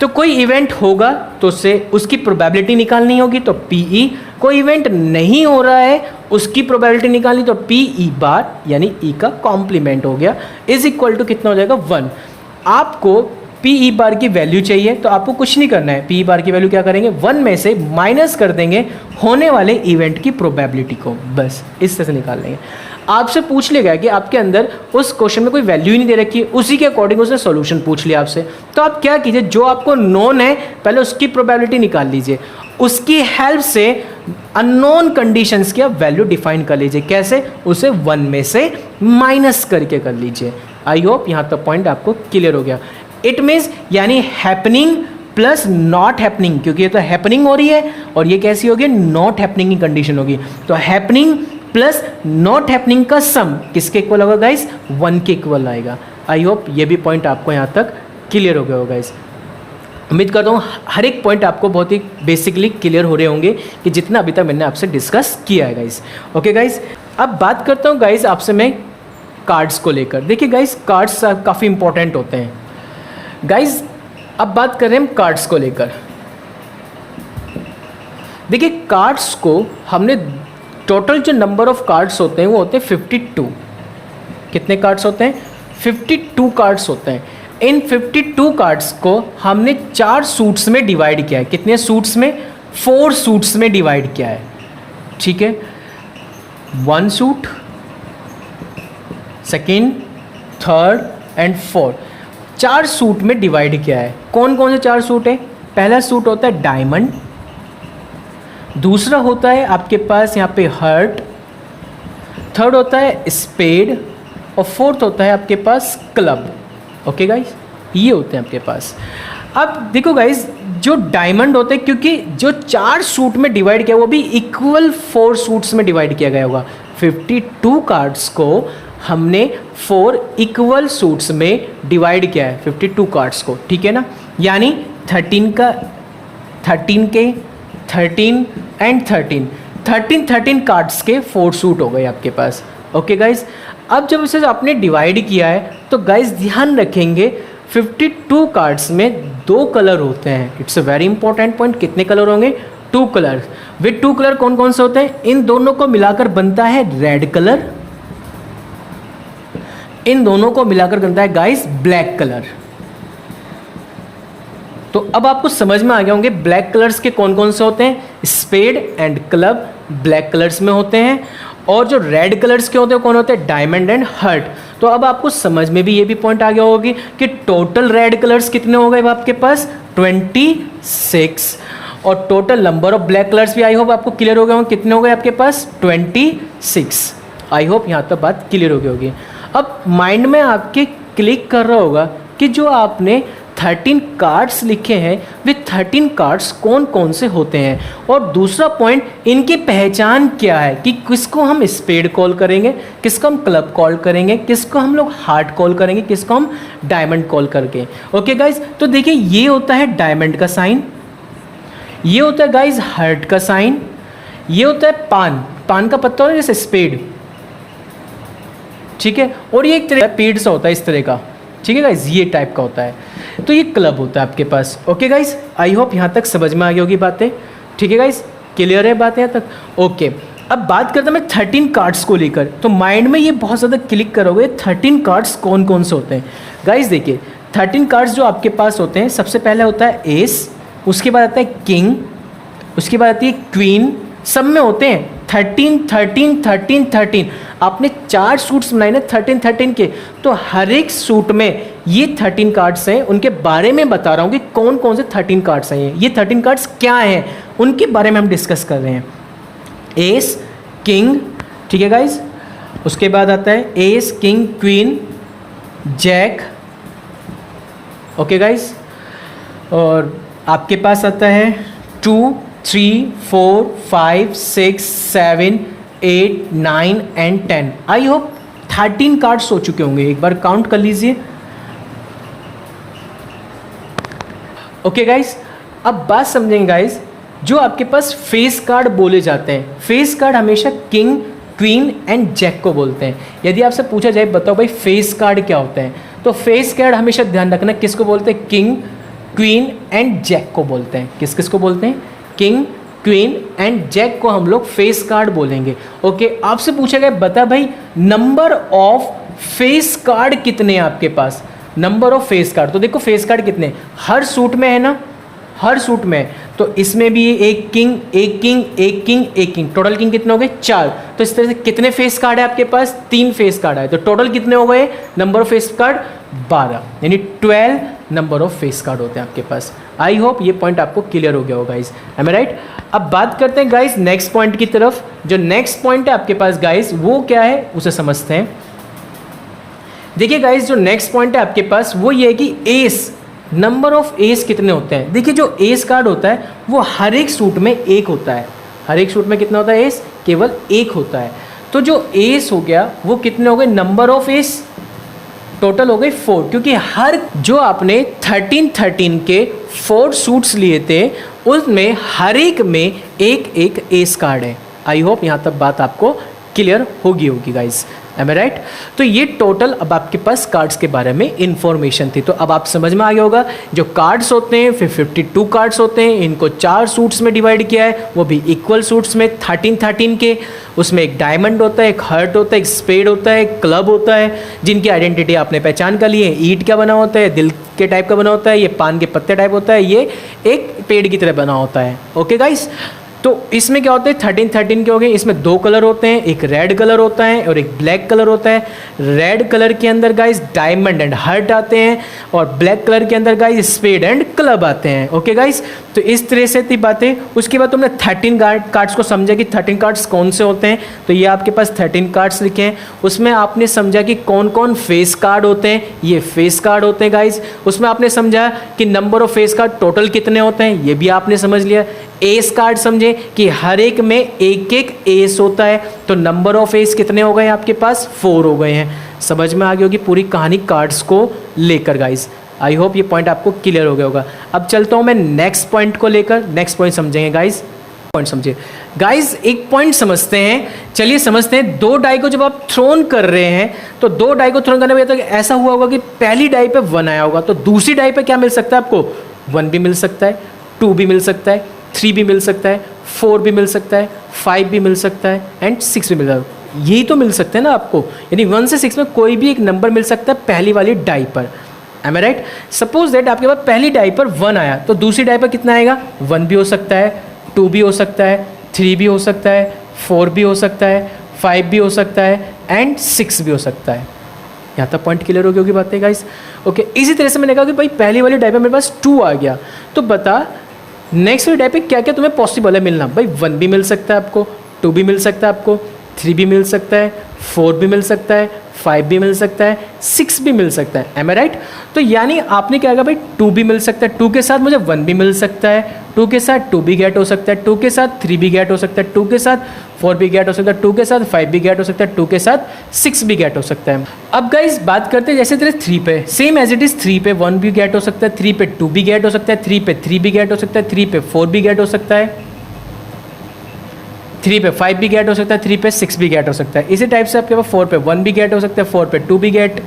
तो कोई इवेंट होगा तो उससे उसकी प्रोबेबिलिटी निकालनी होगी तो PE, कोई इवेंट नहीं हो रहा है उसकी प्रोबेबिलिटी निकालनी तो PE बार, यानी E का कॉम्प्लीमेंट हो गया, इज इक्वल टू कितना हो जाएगा, 1। आपको PE बार की वैल्यू चाहिए तो आपको कुछ नहीं करना है, PE बार की वैल्यू क्या करेंगे, 1 में से माइनस कर देंगे होने वाले इवेंट की प्रोबेबिलिटी को, बस इस तरह से निकाल लेंगे। आपसे पूछ लिया गया कि आपके अंदर उस क्वेश्चन में कोई वैल्यू ही नहीं दे रखी है, उसी के अकॉर्डिंग उसने सॉल्यूशन पूछ लिया आपसे, तो आप क्या कीजिए, जो आपको नोन है पहले उसकी प्रोबेबिलिटी निकाल लीजिए, उसकी हेल्प से अननोन कंडीशंस की आप वैल्यू डिफाइन कर लीजिए। कैसे? उसे 1 में से माइनस करके कर लीजिए। आई होप यहाँ तक पॉइंट आपको क्लियर हो गया। इट मीन्स यानी हैपनिंग प्लस नॉट हैपनिंग, क्योंकि ये तो हैपनिंग हो रही है और ये कैसी होगी, नॉट हैपनिंग की कंडीशन होगी। तो हैपनिंग प्लस नॉट हैपनिंग का सम किसके इक्वल होगा गाइस, 1 के इक्वल आएगा। आई होप ये भी पॉइंट आपको यहाँ तक क्लियर हो गया होगा गाइस। उम्मीद करता हूँ हर एक पॉइंट आपको बहुत ही बेसिकली क्लियर हो रहे होंगे कि जितना अभी तक मैंने आपसे डिस्कस किया है गाइस। ओके गाइस, अब बात करता हूँ गाइस आपसे मैं कार्ड्स को लेकर। देखिए गाइस, कार्ड्स काफ़ी इंपॉर्टेंट होते हैं गाइस। अब बात कर रहे हैं हम कार्ड्स को लेकर। देखिए कार्ड्स को हमने टोटल जो नंबर ऑफ कार्ड्स होते हैं वो होते हैं 52। कितने कार्ड्स होते हैं? 52 कार्ड्स होते हैं। इन 52 कार्ड्स को हमने 4 सूट्स में डिवाइड किया है। कितने सूट्स में? 4 सूट्स में डिवाइड किया है। ठीक है, 1 suit, second, third and fourth, 4 suit में डिवाइड किया है। कौन कौन से 4 सूट है? पहला सूट होता है डायमंड, दूसरा होता है आपके पास यहाँ पे हर्ट, थर्ड होता है स्पेड और फोर्थ होता है आपके पास क्लब। ओके गाइस, ये होते हैं आपके पास। अब देखो गाइस, जो डायमंड होते हैं, क्योंकि जो 4 सूट में डिवाइड किया वो भी इक्वल 4 सूट्स में डिवाइड किया गया होगा। 52 कार्ड्स को हमने 4 इक्वल सूट्स में डिवाइड किया है, 52 कार्ड्स को। ठीक है ना, यानी 13 के 13 एंड 13 कार्ड्स के 4 सूट हो गए आपके पास। ओके गाइस, अब जब इसे आपने डिवाइड किया है तो गाइस ध्यान रखेंगे 52 कार्ड्स में 2 कलर होते हैं। It's a very important point. कितने कलर होंगे? 2 कलर। विद 2 कलर कौन कौन से होते हैं? इन दोनों को मिलाकर बनता है रेड कलर, इन दोनों को मिलाकर बनता है गाइस ब्लैक कलर। तो अब आपको समझ में आ गए होंगे ब्लैक कलर्स के कौन कौन से होते हैं, spade and club black colours में होते हैं, और जो रेड कलर्स के होते हैं कौन होते हैं, डायमंड एंड हर्ट। तो अब आपको समझ में भी ये भी पॉइंट आ गया होगी कि टोटल रेड कलर्स कितने हो गए आपके पास 26, और total number of black colours भी आई होप आपको क्लियर हो गए होंगे, कितने हो गए आपके पास 26। आई होप यहाँ तक बात क्लियर हो गई होगी। अब माइंड में आपके क्लिक कर रहा होगा कि जो आपने 13 कार्ड्स लिखे हैं वे 13 कार्ड्स कौन कौन से होते हैं, और दूसरा पॉइंट इनकी पहचान क्या है कि किसको हम स्पेड कॉल करेंगे, किसको हम क्लब कॉल करेंगे, किसको हम लोग हार्ट कॉल करेंगे, किसको हम डायमंड कॉल करके। ओके गाइज, तो देखिए ये होता है डायमंड का साइन, ये होता है गाइज हार्ट का साइन, ये होता है पान का पत्ता होता है जैसे स्पेड, ठीक है, और ये एक तरह पेड़ सा होता है इस तरह का, ठीक है गाइज, ये टाइप का होता है, तो ये क्लब होता है आपके पास। ओके गाइज, आई होप यहाँ तक समझ में आ गई होगी बातें, ठीक है गाइज, क्लियर है बात यहाँ तक। ओके, अब बात करता मैं 13 कार्ड्स को लेकर, तो माइंड में ये बहुत ज़्यादा क्लिक करोगे 13 कार्ड्स कौन कौन से होते हैं। गाइज देखिए 13 कार्ड्स जो आपके पास होते हैं, सबसे पहले होता है एस, उसके बाद आता है किंग, उसके बाद आती है क्वीन, सब में होते हैं 13 13 13 13। आपने 4 सूट्स बनाए ना 13 13 के, तो हर एक सूट में ये 13 कार्ड्स हैं, उनके बारे में बता रहा हूँ कि कौन कौन से 13 कार्ड्स हैं। ये 13 कार्ड्स क्या हैं उनके बारे में हम डिस्कस कर रहे हैं। एस किंग, ठीक है गाइज, उसके बाद आता है ace king queen jack, okay guys, और आपके पास आता है 2 3 4 5 6 7 8 9 एंड 10। आई होप 13 कार्ड्स हो चुके होंगे, एक बार काउंट कर लीजिए। ओके गाइज, अब बात समझेंगे गाइज, जो आपके पास फेस कार्ड बोले जाते हैं, फेस कार्ड हमेशा किंग क्वीन एंड जैक को बोलते हैं। यदि आपसे पूछा जाए बताओ भाई फेस कार्ड क्या होता है, तो फेस कार्ड हमेशा ध्यान रखना किसको बोलते हैं, किंग क्वीन एंड जैक को बोलते हैं। किस किस को बोलते हैं, किंग क्वीन एंड जैक को हम लोग फेस कार्ड बोलेंगे। ओके, आपसे पूछा गया बता भाई नंबर ऑफ फेस कार्ड कितने हैं आपके पास, नंबर ऑफ फेस कार्ड। तो देखो फेस कार्ड कितने हर सूट में है ना, हर सूट में, तो इसमें भी एक किंग एक किंग एक किंग एक किंग, टोटल किंग कितने हो गए 4। तो इस तरह से कितने फेस कार्ड है आपके पास, 3 फेस कार्ड है, तो टोटल कितने हो गए नंबर ऑफ फेस कार्ड 12, यानी 12 नंबर ऑफ फेस कार्ड होते हैं आपके पास। आई होप ये पॉइंट आपको क्लियर हो गया होगा गाइस, एम आई राइट। अब बात करते हैं गाइस नेक्स्ट पॉइंट की तरफ। जो नेक्स्ट पॉइंट है आपके पास गाइस वो क्या है उसे समझते हैं। देखिए गाइस जो नेक्स्ट पॉइंट है आपके पास वो ये है कि एस, नंबर ऑफ एस कितने होते हैं। देखिए जो एस कार्ड होता है वो हर एक सूट में एक होता है, हर एक सूट में कितना होता है एस, केवल एक होता है। तो जो एस हो गया वो कितने हो गए, नंबर ऑफ एस टोटल हो गए 4, क्योंकि हर जो आपने 13 के 4 सूट्स लिए थे उसमें हर एक में एक एक एस कार्ड है। आई होप यहाँ तक बात आपको क्लियर होगी गाइज, एम आई राइट। तो ये टोटल अब आपके पास कार्ड्स के बारे में इंफॉर्मेशन थी। तो अब आप समझ में आ गया होगा जो कार्ड्स होते हैं फिर 52 कार्ड्स होते हैं, इनको 4 सूट्स में डिवाइड किया है, वो भी इक्वल सूट्स में 13 के। उसमें एक डायमंड होता है, एक हर्ट होता है, एक स्पेड होता है, एक क्लब होता है, जिनकी आइडेंटिटी आपने पहचान कर ली है। ईंट क्या बना होता है, दिल के टाइप का बना होता है, ये पान के पत्ते टाइप होता है, ये एक पेड़ की तरह बना होता है। ओके गाइस, तो इसमें क्या होते हैं 13 के हो गए। इसमें 2 कलर होते हैं, एक रेड कलर होता है और एक ब्लैक कलर होता है। रेड कलर के अंदर गाइस डायमंड एंड हर्ट आते हैं और ब्लैक कलर के अंदर गाइस स्पेड एंड क्लब आते हैं। ओके गाइस, तो इस तरह से थी बातें। उसके बाद तुमने 13 कार्ड्स को समझा कि 13 कार्ड्स कौन से होते हैं। तो ये आपके पास 13 कार्ड्स लिखे हैं, उसमें आपने समझा कि कौन कौन फेस कार्ड होते हैं, ये फेस कार्ड होते हैं गाइस। उसमें आपने समझा कि number of face card total कितने होते हैं, ये भी आपने समझ लिया। एस कार्ड समझे कि हर एक में एक एक एस होता है, तो नंबर ऑफ एस कितने हो गए आपके पास 4 हो गए हैं। समझ में आ गई होगी पूरी कहानी कार्ड्स को लेकर गाइस। आई होप ये पॉइंट आपको क्लियर हो गया होगा। अब चलता हूँ मैं नेक्स्ट पॉइंट को लेकर, नेक्स्ट पॉइंट समझेंगे गाइस। पॉइंट समझिए गाइस, एक पॉइंट समझते हैं। चलिए समझते हैं, 2 डाई को जब आप थ्रोन कर रहे हैं तो 2 डाई को थ्रोन करने में तो ऐसा हुआ होगा कि पहली डाई पे 1 आया होगा, तो दूसरी डाई पे क्या मिल सकता है आपको, 1 भी मिल सकता है, 2 भी मिल सकता है, 3 भी मिल सकता है, 4 भी मिल सकता है, 5 भी मिल सकता है एंड 6 भी मिल सकता है। यही तो मिल सकते हैं ना आपको, यानी 1 से 6 में कोई भी एक नंबर मिल सकता है पहली वाली डाई पर। Am I right. Suppose that आपके पास पहली डाई पर 1 आया तो दूसरी डाई पर कितना आएगा, 1 भी हो सकता है, 2 भी हो सकता है, 3 भी हो सकता है, 4 भी हो सकता है, 5 भी हो सकता है एंड 6 भी हो सकता है। यहाँ तक पॉइंट क्लियर हो गई होगी बातें गाइस। ओके, इसी तरह से मैंने कहा कि भाई पहली वाली डाई पे मेरे पास 2 आ गया, तो बता नेक्स्ट वाली डाई पे क्या क्या तुम्हें पॉसिबल है मिलना। भाई 1 भी मिल सकता है आपको, 2 भी मिल सकता है आपको, 3 भी मिल सकता है, 4 भी मिल सकता है, 5 भी मिल सकता है, 6 भी मिल सकता है। M I right. तो यानी आपने क्या कहा भाई 2 भी मिल सकता है, 2 के साथ मुझे 1 भी मिल सकता है, 2 के साथ 2 भी गेट हो सकता है, 2 के साथ 3 भी गेट हो सकता है, 2 के साथ 4 भी गेट हो सकता है, 2 के साथ 5 भी गेट हो सकता है, 2 के साथ 6 भी गेट हो सकता है। अब गाइस बात करते हैं जैसे तेरे 3 पे, सेम एज इट इज़ 3 पे 1 भी गेट हो सकता है, 3 पे 2 भी गेट हो सकता है, 3 पे 3 भी गेट हो सकता है, 3 पे 4 भी गेट हो सकता है, 3 पे 5 भी गेट हो सकता है, 3 पे 6 भी गेट हो सकता है। इसी टाइप से आपके पास 4 पे 1 भी गेट हो सकता है, 4 पे 2 भी गेट,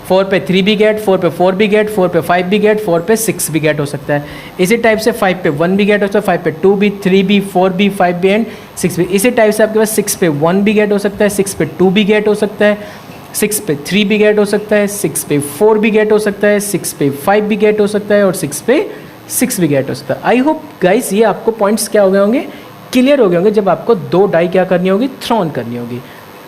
4 पे 3 भी गेट, 4 पे 4 भी गेट, 4 पे 5 भी गेट, 4 पे 6 भी गेट हो सकता है। इसी टाइप से 5 पे 1 भी गेट हो सकता है, 5 पे 2 भी, 3 भी, 4 भी, 5 भी एंड 6 भी। इसी टाइप से आपके पास 6 पे 1 भी गेट हो सकता है, 6 पे 2 भी गेट हो सकता है, 6 पे 3 भी गेट हो सकता है, 6 पे 4 भी गेट हो सकता है, 6 पे 5 भी गेट हो सकता है और 6 पे 6 भी गेट हो सकता है। आई होप गाइस ये आपको पॉइंट्स क्या हो गए होंगे, क्लियर हो गए होंगे जब आपको 2 डाई क्या करनी होगी, थ्रोन करनी होगी।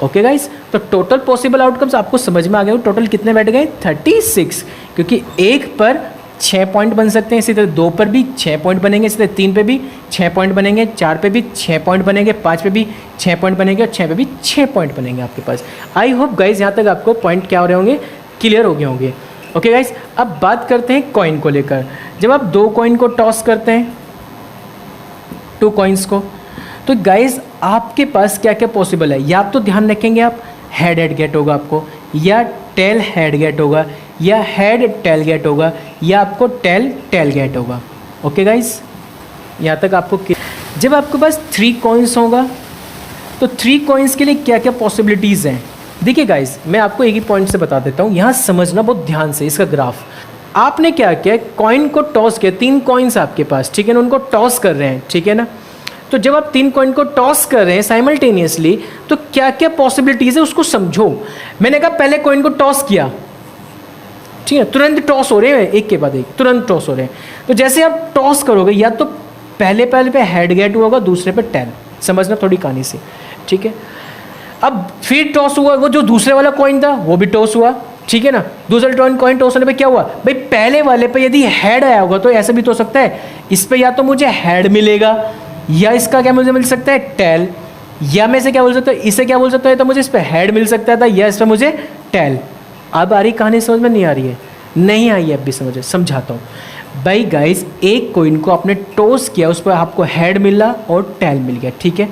ओके गाइस, तो टोटल पॉसिबल आउटकम्स आपको समझ में आ गए हो। टोटल कितने बैठ गए 36, क्योंकि 1 पर 6 पॉइंट बन सकते हैं, इसी तरह 2 पर भी 6 पॉइंट बनेंगे, इसी तरह 3 पे भी 6 पॉइंट बनेंगे, 4 पे भी 6 पॉइंट बनेंगे, 5 पे भी 6 पॉइंट बनेंगे और 6 पे भी 6 पॉइंट बनेंगे आपके पास। आई होप गाइस यहाँ तक आपको पॉइंट क्या हो रहे होंगे, क्लियर हो गए होंगे। ओके गाइस, अब बात करते हैं कॉइन को लेकर। जब आप 2 कॉइन को टॉस करते हैं, 2 कॉइन्स को, तो गाइस आपके पास क्या क्या पॉसिबल है, या तो ध्यान रखेंगे आप हेड हेड गेट होगा आपको, या टेल हेड गेट होगा, या हेड टेल गेट होगा, या आपको टेल टेल गेट होगा। ओके गाइस, यहाँ तक आपको जब आपके पास 3 कॉइन्स होगा तो 3 कॉइन्स के लिए क्या क्या पॉसिबिलिटीज़ हैं। देखिए गाइस, मैं आपको एक ही पॉइंट से बता देता हूँ, यहाँ समझना बहुत ध्यान से इसका ग्राफ। आपने क्या किया, कॉइन को टॉस किया, 3 कॉइन्स आपके पास, ठीक है ना, उनको टॉस कर रहे हैं, ठीक है ना। तो जब आप 3 कॉइन को टॉस कर रहे हैं साइमल्टेनियसली, तो क्या क्या पॉसिबिलिटीज़ है उसको समझो। मैंने कहा पहले कॉइन को टॉस किया, ठीक है, तुरंत टॉस हो रहे हैं, एक के बाद एक तुरंत टॉस हो रहे हैं। तो जैसे आप टॉस करोगे, या तो पहले पे हेड गेट हुआ होगा, दूसरे पे टेल, समझना थोड़ी कहानी से, ठीक है। अब फिर टॉस हुआ, वो जो दूसरे वाला कॉइन था वो भी टॉस हुआ, ठीक है ना। दूसरा कॉइन टॉस होने पे क्या हुआ, भाई पहले वाले पे यदि हेड आया होगा तो ऐसा भी तो हो सकता है, इस पे या तो मुझे हेड मिलेगा, या इसका क्या मुझे मिल सकता है टेल, या मैं इसे क्या बोल सकता हूँ, इसे क्या बोल सकता है, तो मुझे इस पे हेड मिल सकता था, या इस पे मुझे टेल। अब आ रही कहानी समझ में, नहीं आ रही है, नहीं आई है, अब भी समझे, समझाता हूँ। भाई गाइस, एक कॉइन को आपने टॉस किया, उस पर आपको हेड मिला और टेल मिल गया, ठीक है।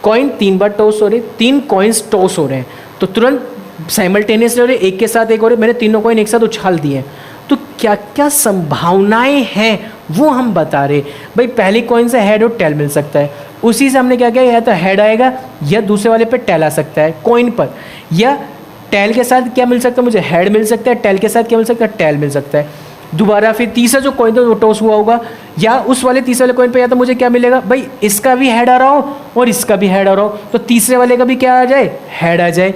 कॉइन 3 बार टॉस हो रहे, 3 कॉइन्स टॉस हो रहे हैं, तो तुरंत साइमल्टेनियसली हो रहे, एक के साथ एक हो रहे, मैंने तीनों कॉइन एक साथ उछाल दिए हैं। तो क्या क्या संभावनाएं हैं वो हम बता रहे। भाई पहली कॉइन से हेड और टेल मिल सकता है, उसी से हमने क्या किया, या तो हेड आएगा या दूसरे वाले पे टेल आ सकता है कॉइन पर, या टेल के साथ क्या मिल सकता है, मुझे हेड मिल सकता है, टेल के साथ क्या मिल सकता है, टेल मिल सकता है। दोबारा फिर तीसरा जो कॉइन था वो टॉस हुआ होगा, या उस वाले तीसरे वाले कॉइन पे या तो मुझे क्या मिलेगा, भाई इसका भी हेड आ रहा हो और इसका भी हेड आ रहा हो, तो तीसरे वाले का भी क्या आ जाए, हेड आ जाए,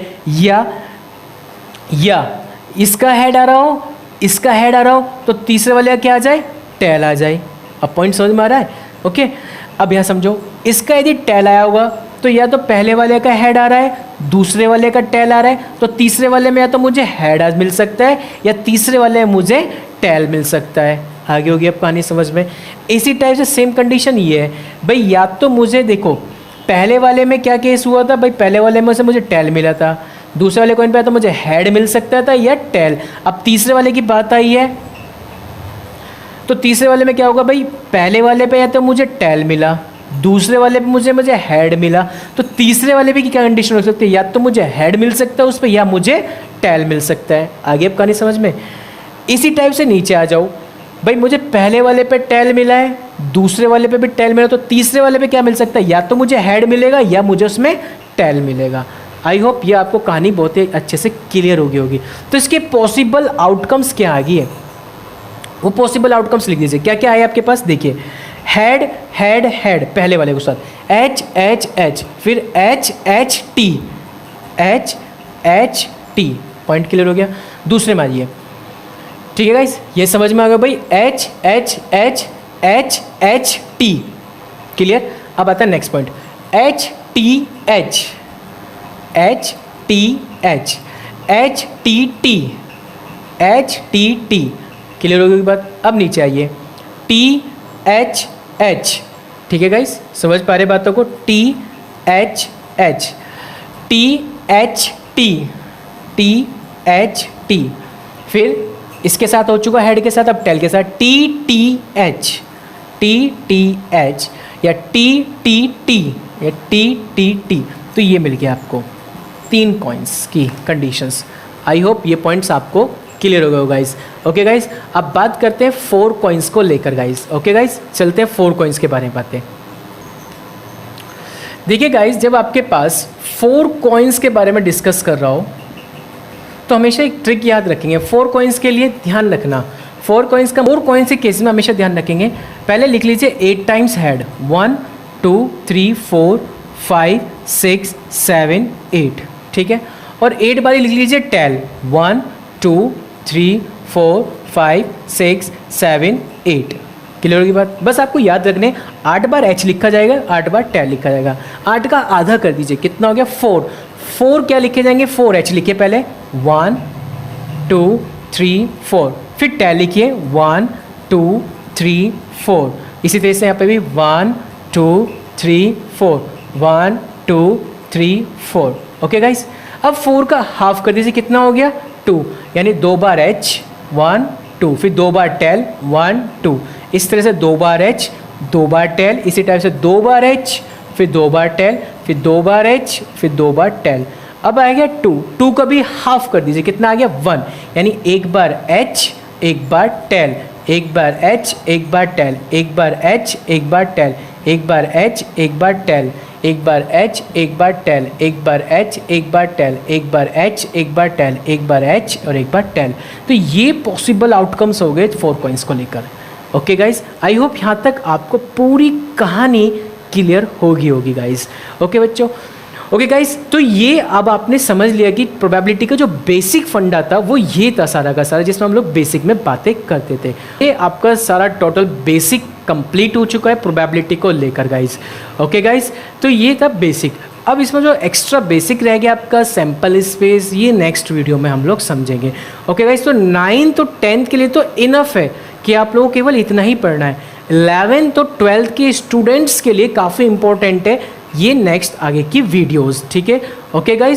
या इसका हेड आ रहा हो, इसका हेड आ रहा हो, तो तीसरे वाले का क्या आ जाए, टेल आ जाए। अब पॉइंट समझ में आ रहा है। ओके, अब यहाँ समझो, इसका यदि टेल आया होगा तो या तो पहले वाले का हेड आ रहा है, दूसरे वाले का टेल आ रहा है, तो तीसरे वाले में या तो मुझे हेड मिल सकता है, या तीसरे वाले में मुझे टेल मिल सकता है। आगे होगी अब कहानी समझ में। इसी टाइप से सेम कंडीशन ये है, भाई या तो मुझे देखो पहले वाले में क्या केस हुआ था, भाई पहले वाले में से मुझे टेल मिला था, दूसरे वाले कॉइन पे तो मुझे हेड मिल सकता था या टेल। अब तीसरे वाले की बात आई है, तो तीसरे वाले में क्या होगा, भाई पहले वाले पे या तो मुझे टेल मिला, दूसरे वाले पे मुझे हेड मिला, तो तीसरे वाले पे की क्या कंडीशन हो सकती है, या तो मुझे हेड मिल सकता है उस पर, या मुझे टेल मिल सकता है। आगे अब कहानी समझ में। इसी टाइप से नीचे आ जाओ, भाई मुझे पहले वाले पे टेल मिला है, दूसरे वाले पे भी टेल मिला, तो तीसरे वाले पे क्या मिल सकता है, या तो मुझे हेड मिलेगा या मुझे उसमें टेल मिलेगा। आई होप ये आपको कहानी बहुत ही अच्छे से क्लियर हो गई होगी। तो इसके पॉसिबल आउटकम्स क्या आ गई है, वो पॉसिबल आउटकम्स लिख दीजिए। क्या क्या आए आपके पास, देखिए हेड हेड हेड पहले वाले के साथ, एच एच एच, फिर H H T, H H T, point clear हो गया। दूसरे में आ जाइए, ठीक है गाइस, ये समझ में आ गया भाई, H H H H H T, clear. अब आता है next point, H T H H T H H T T H T T, clear हो गई बात। अब नीचे आइए, टी एच एच, ठीक है गाइस, समझ पा रहे बातों को, T H H T H T T H T, फिर इसके साथ हो चुका हेड के साथ, अब टेल के साथ, टी टी एच या टी टी टी या टी टी टी। तो ये मिल गया आपको 3 कॉइन्स की कंडीशंस। आई होप ये पॉइंट्स आपको क्लियर हो गए हो गाइस। ओके गाइस, अब बात करते हैं 4 कॉइन्स को लेकर गाइस। ओके गाइस, चलते हैं 4 कॉइन्स के बारे में बातें। देखिए गाइस, जब आपके पास 4 कॉइन्स के बारे में डिस्कस कर रहा हो तो हमेशा एक ट्रिक याद रखेंगे। 4 कॉइन्स के लिए ध्यान रखना, 4 कॉइन्स का 4 कॉइन्स के केस में हमेशा ध्यान रखेंगे। पहले लिख लीजिए 8 टाइम्स हेड, 1 2 3 4 5 6 7 8, ठीक है। और 8 बारी लिख लीजिए टेल, 1 2 3 4 5 6 7 8, क्लियर होगी बात। बस आपको याद रखने 8 बार एच लिखा जाएगा, 8 बार टेल लिखा जाएगा। 8 का आधा कर दीजिए, कितना हो गया 4। 4 क्या लिखे जाएंगे, 4 एच लिखिए पहले, 1 2 3 4, फिर टेल लिखिए 1 2 3 4। इसी तरह से यहाँ पे भी 1 2 3 4, 1 2 3 4। ओके गाइस, अब 4 का हाफ कर दीजिए, कितना हो गया 2, यानी 2 बार एच 1 2, फिर 2 बार टेल 1 2, इस तरह से 2 बार एच 2 बार टेल, इसी टाइप से 2 बार एच फिर 2 बार टेल, फिर 2 बार एच फिर 2 बार टेल। अब आ गया 2 का भी हाफ कर दीजिए, कितना आ गया 1, यानी 1 बार एच 1 बार टेल, 1 बार एच 1 बार टेल, 1 बार एच 1 बार टेल, 1 बार एच 1 बार टेल, 1 बार एच 1 बार टेल, 1 बार एच 1 बार टेल, 1 बार एच 1 बार टेल, 1 बार एच और 1 बार टेल। तो ये पॉसिबल आउटकम्स हो गए 4 कॉइन्स को लेकर। ओके गाइस, आई होप यहाँ तक आपको पूरी कहानी क्लियर होगी गाइस। ओके बच्चों, ओके गाइस, तो ये अब आपने समझ लिया कि प्रोबेबिलिटी का जो बेसिक फंडा था वो ये था सारा का सारा, जिसमें हम लोग बेसिक में बातें करते थे। ये आपका सारा टोटल बेसिक कंप्लीट हो चुका है प्रोबेबिलिटी को लेकर गाइस। ओके गाइस, तो ये था बेसिक। अब इसमें जो एक्स्ट्रा बेसिक रह गया आपका सैम्पल स्पेस, ये नेक्स्ट वीडियो में हम लोग समझेंगे। ओके गाइस, तो 9th तो 10th के लिए तो इनफ है कि आप लोगों को केवल इतना ही पढ़ना है। 11th तो 12th के स्टूडेंट्स के लिए काफ़ी इंपॉर्टेंट है ये नेक्स्ट आगे की वीडियोस, ठीक है। Okay guys.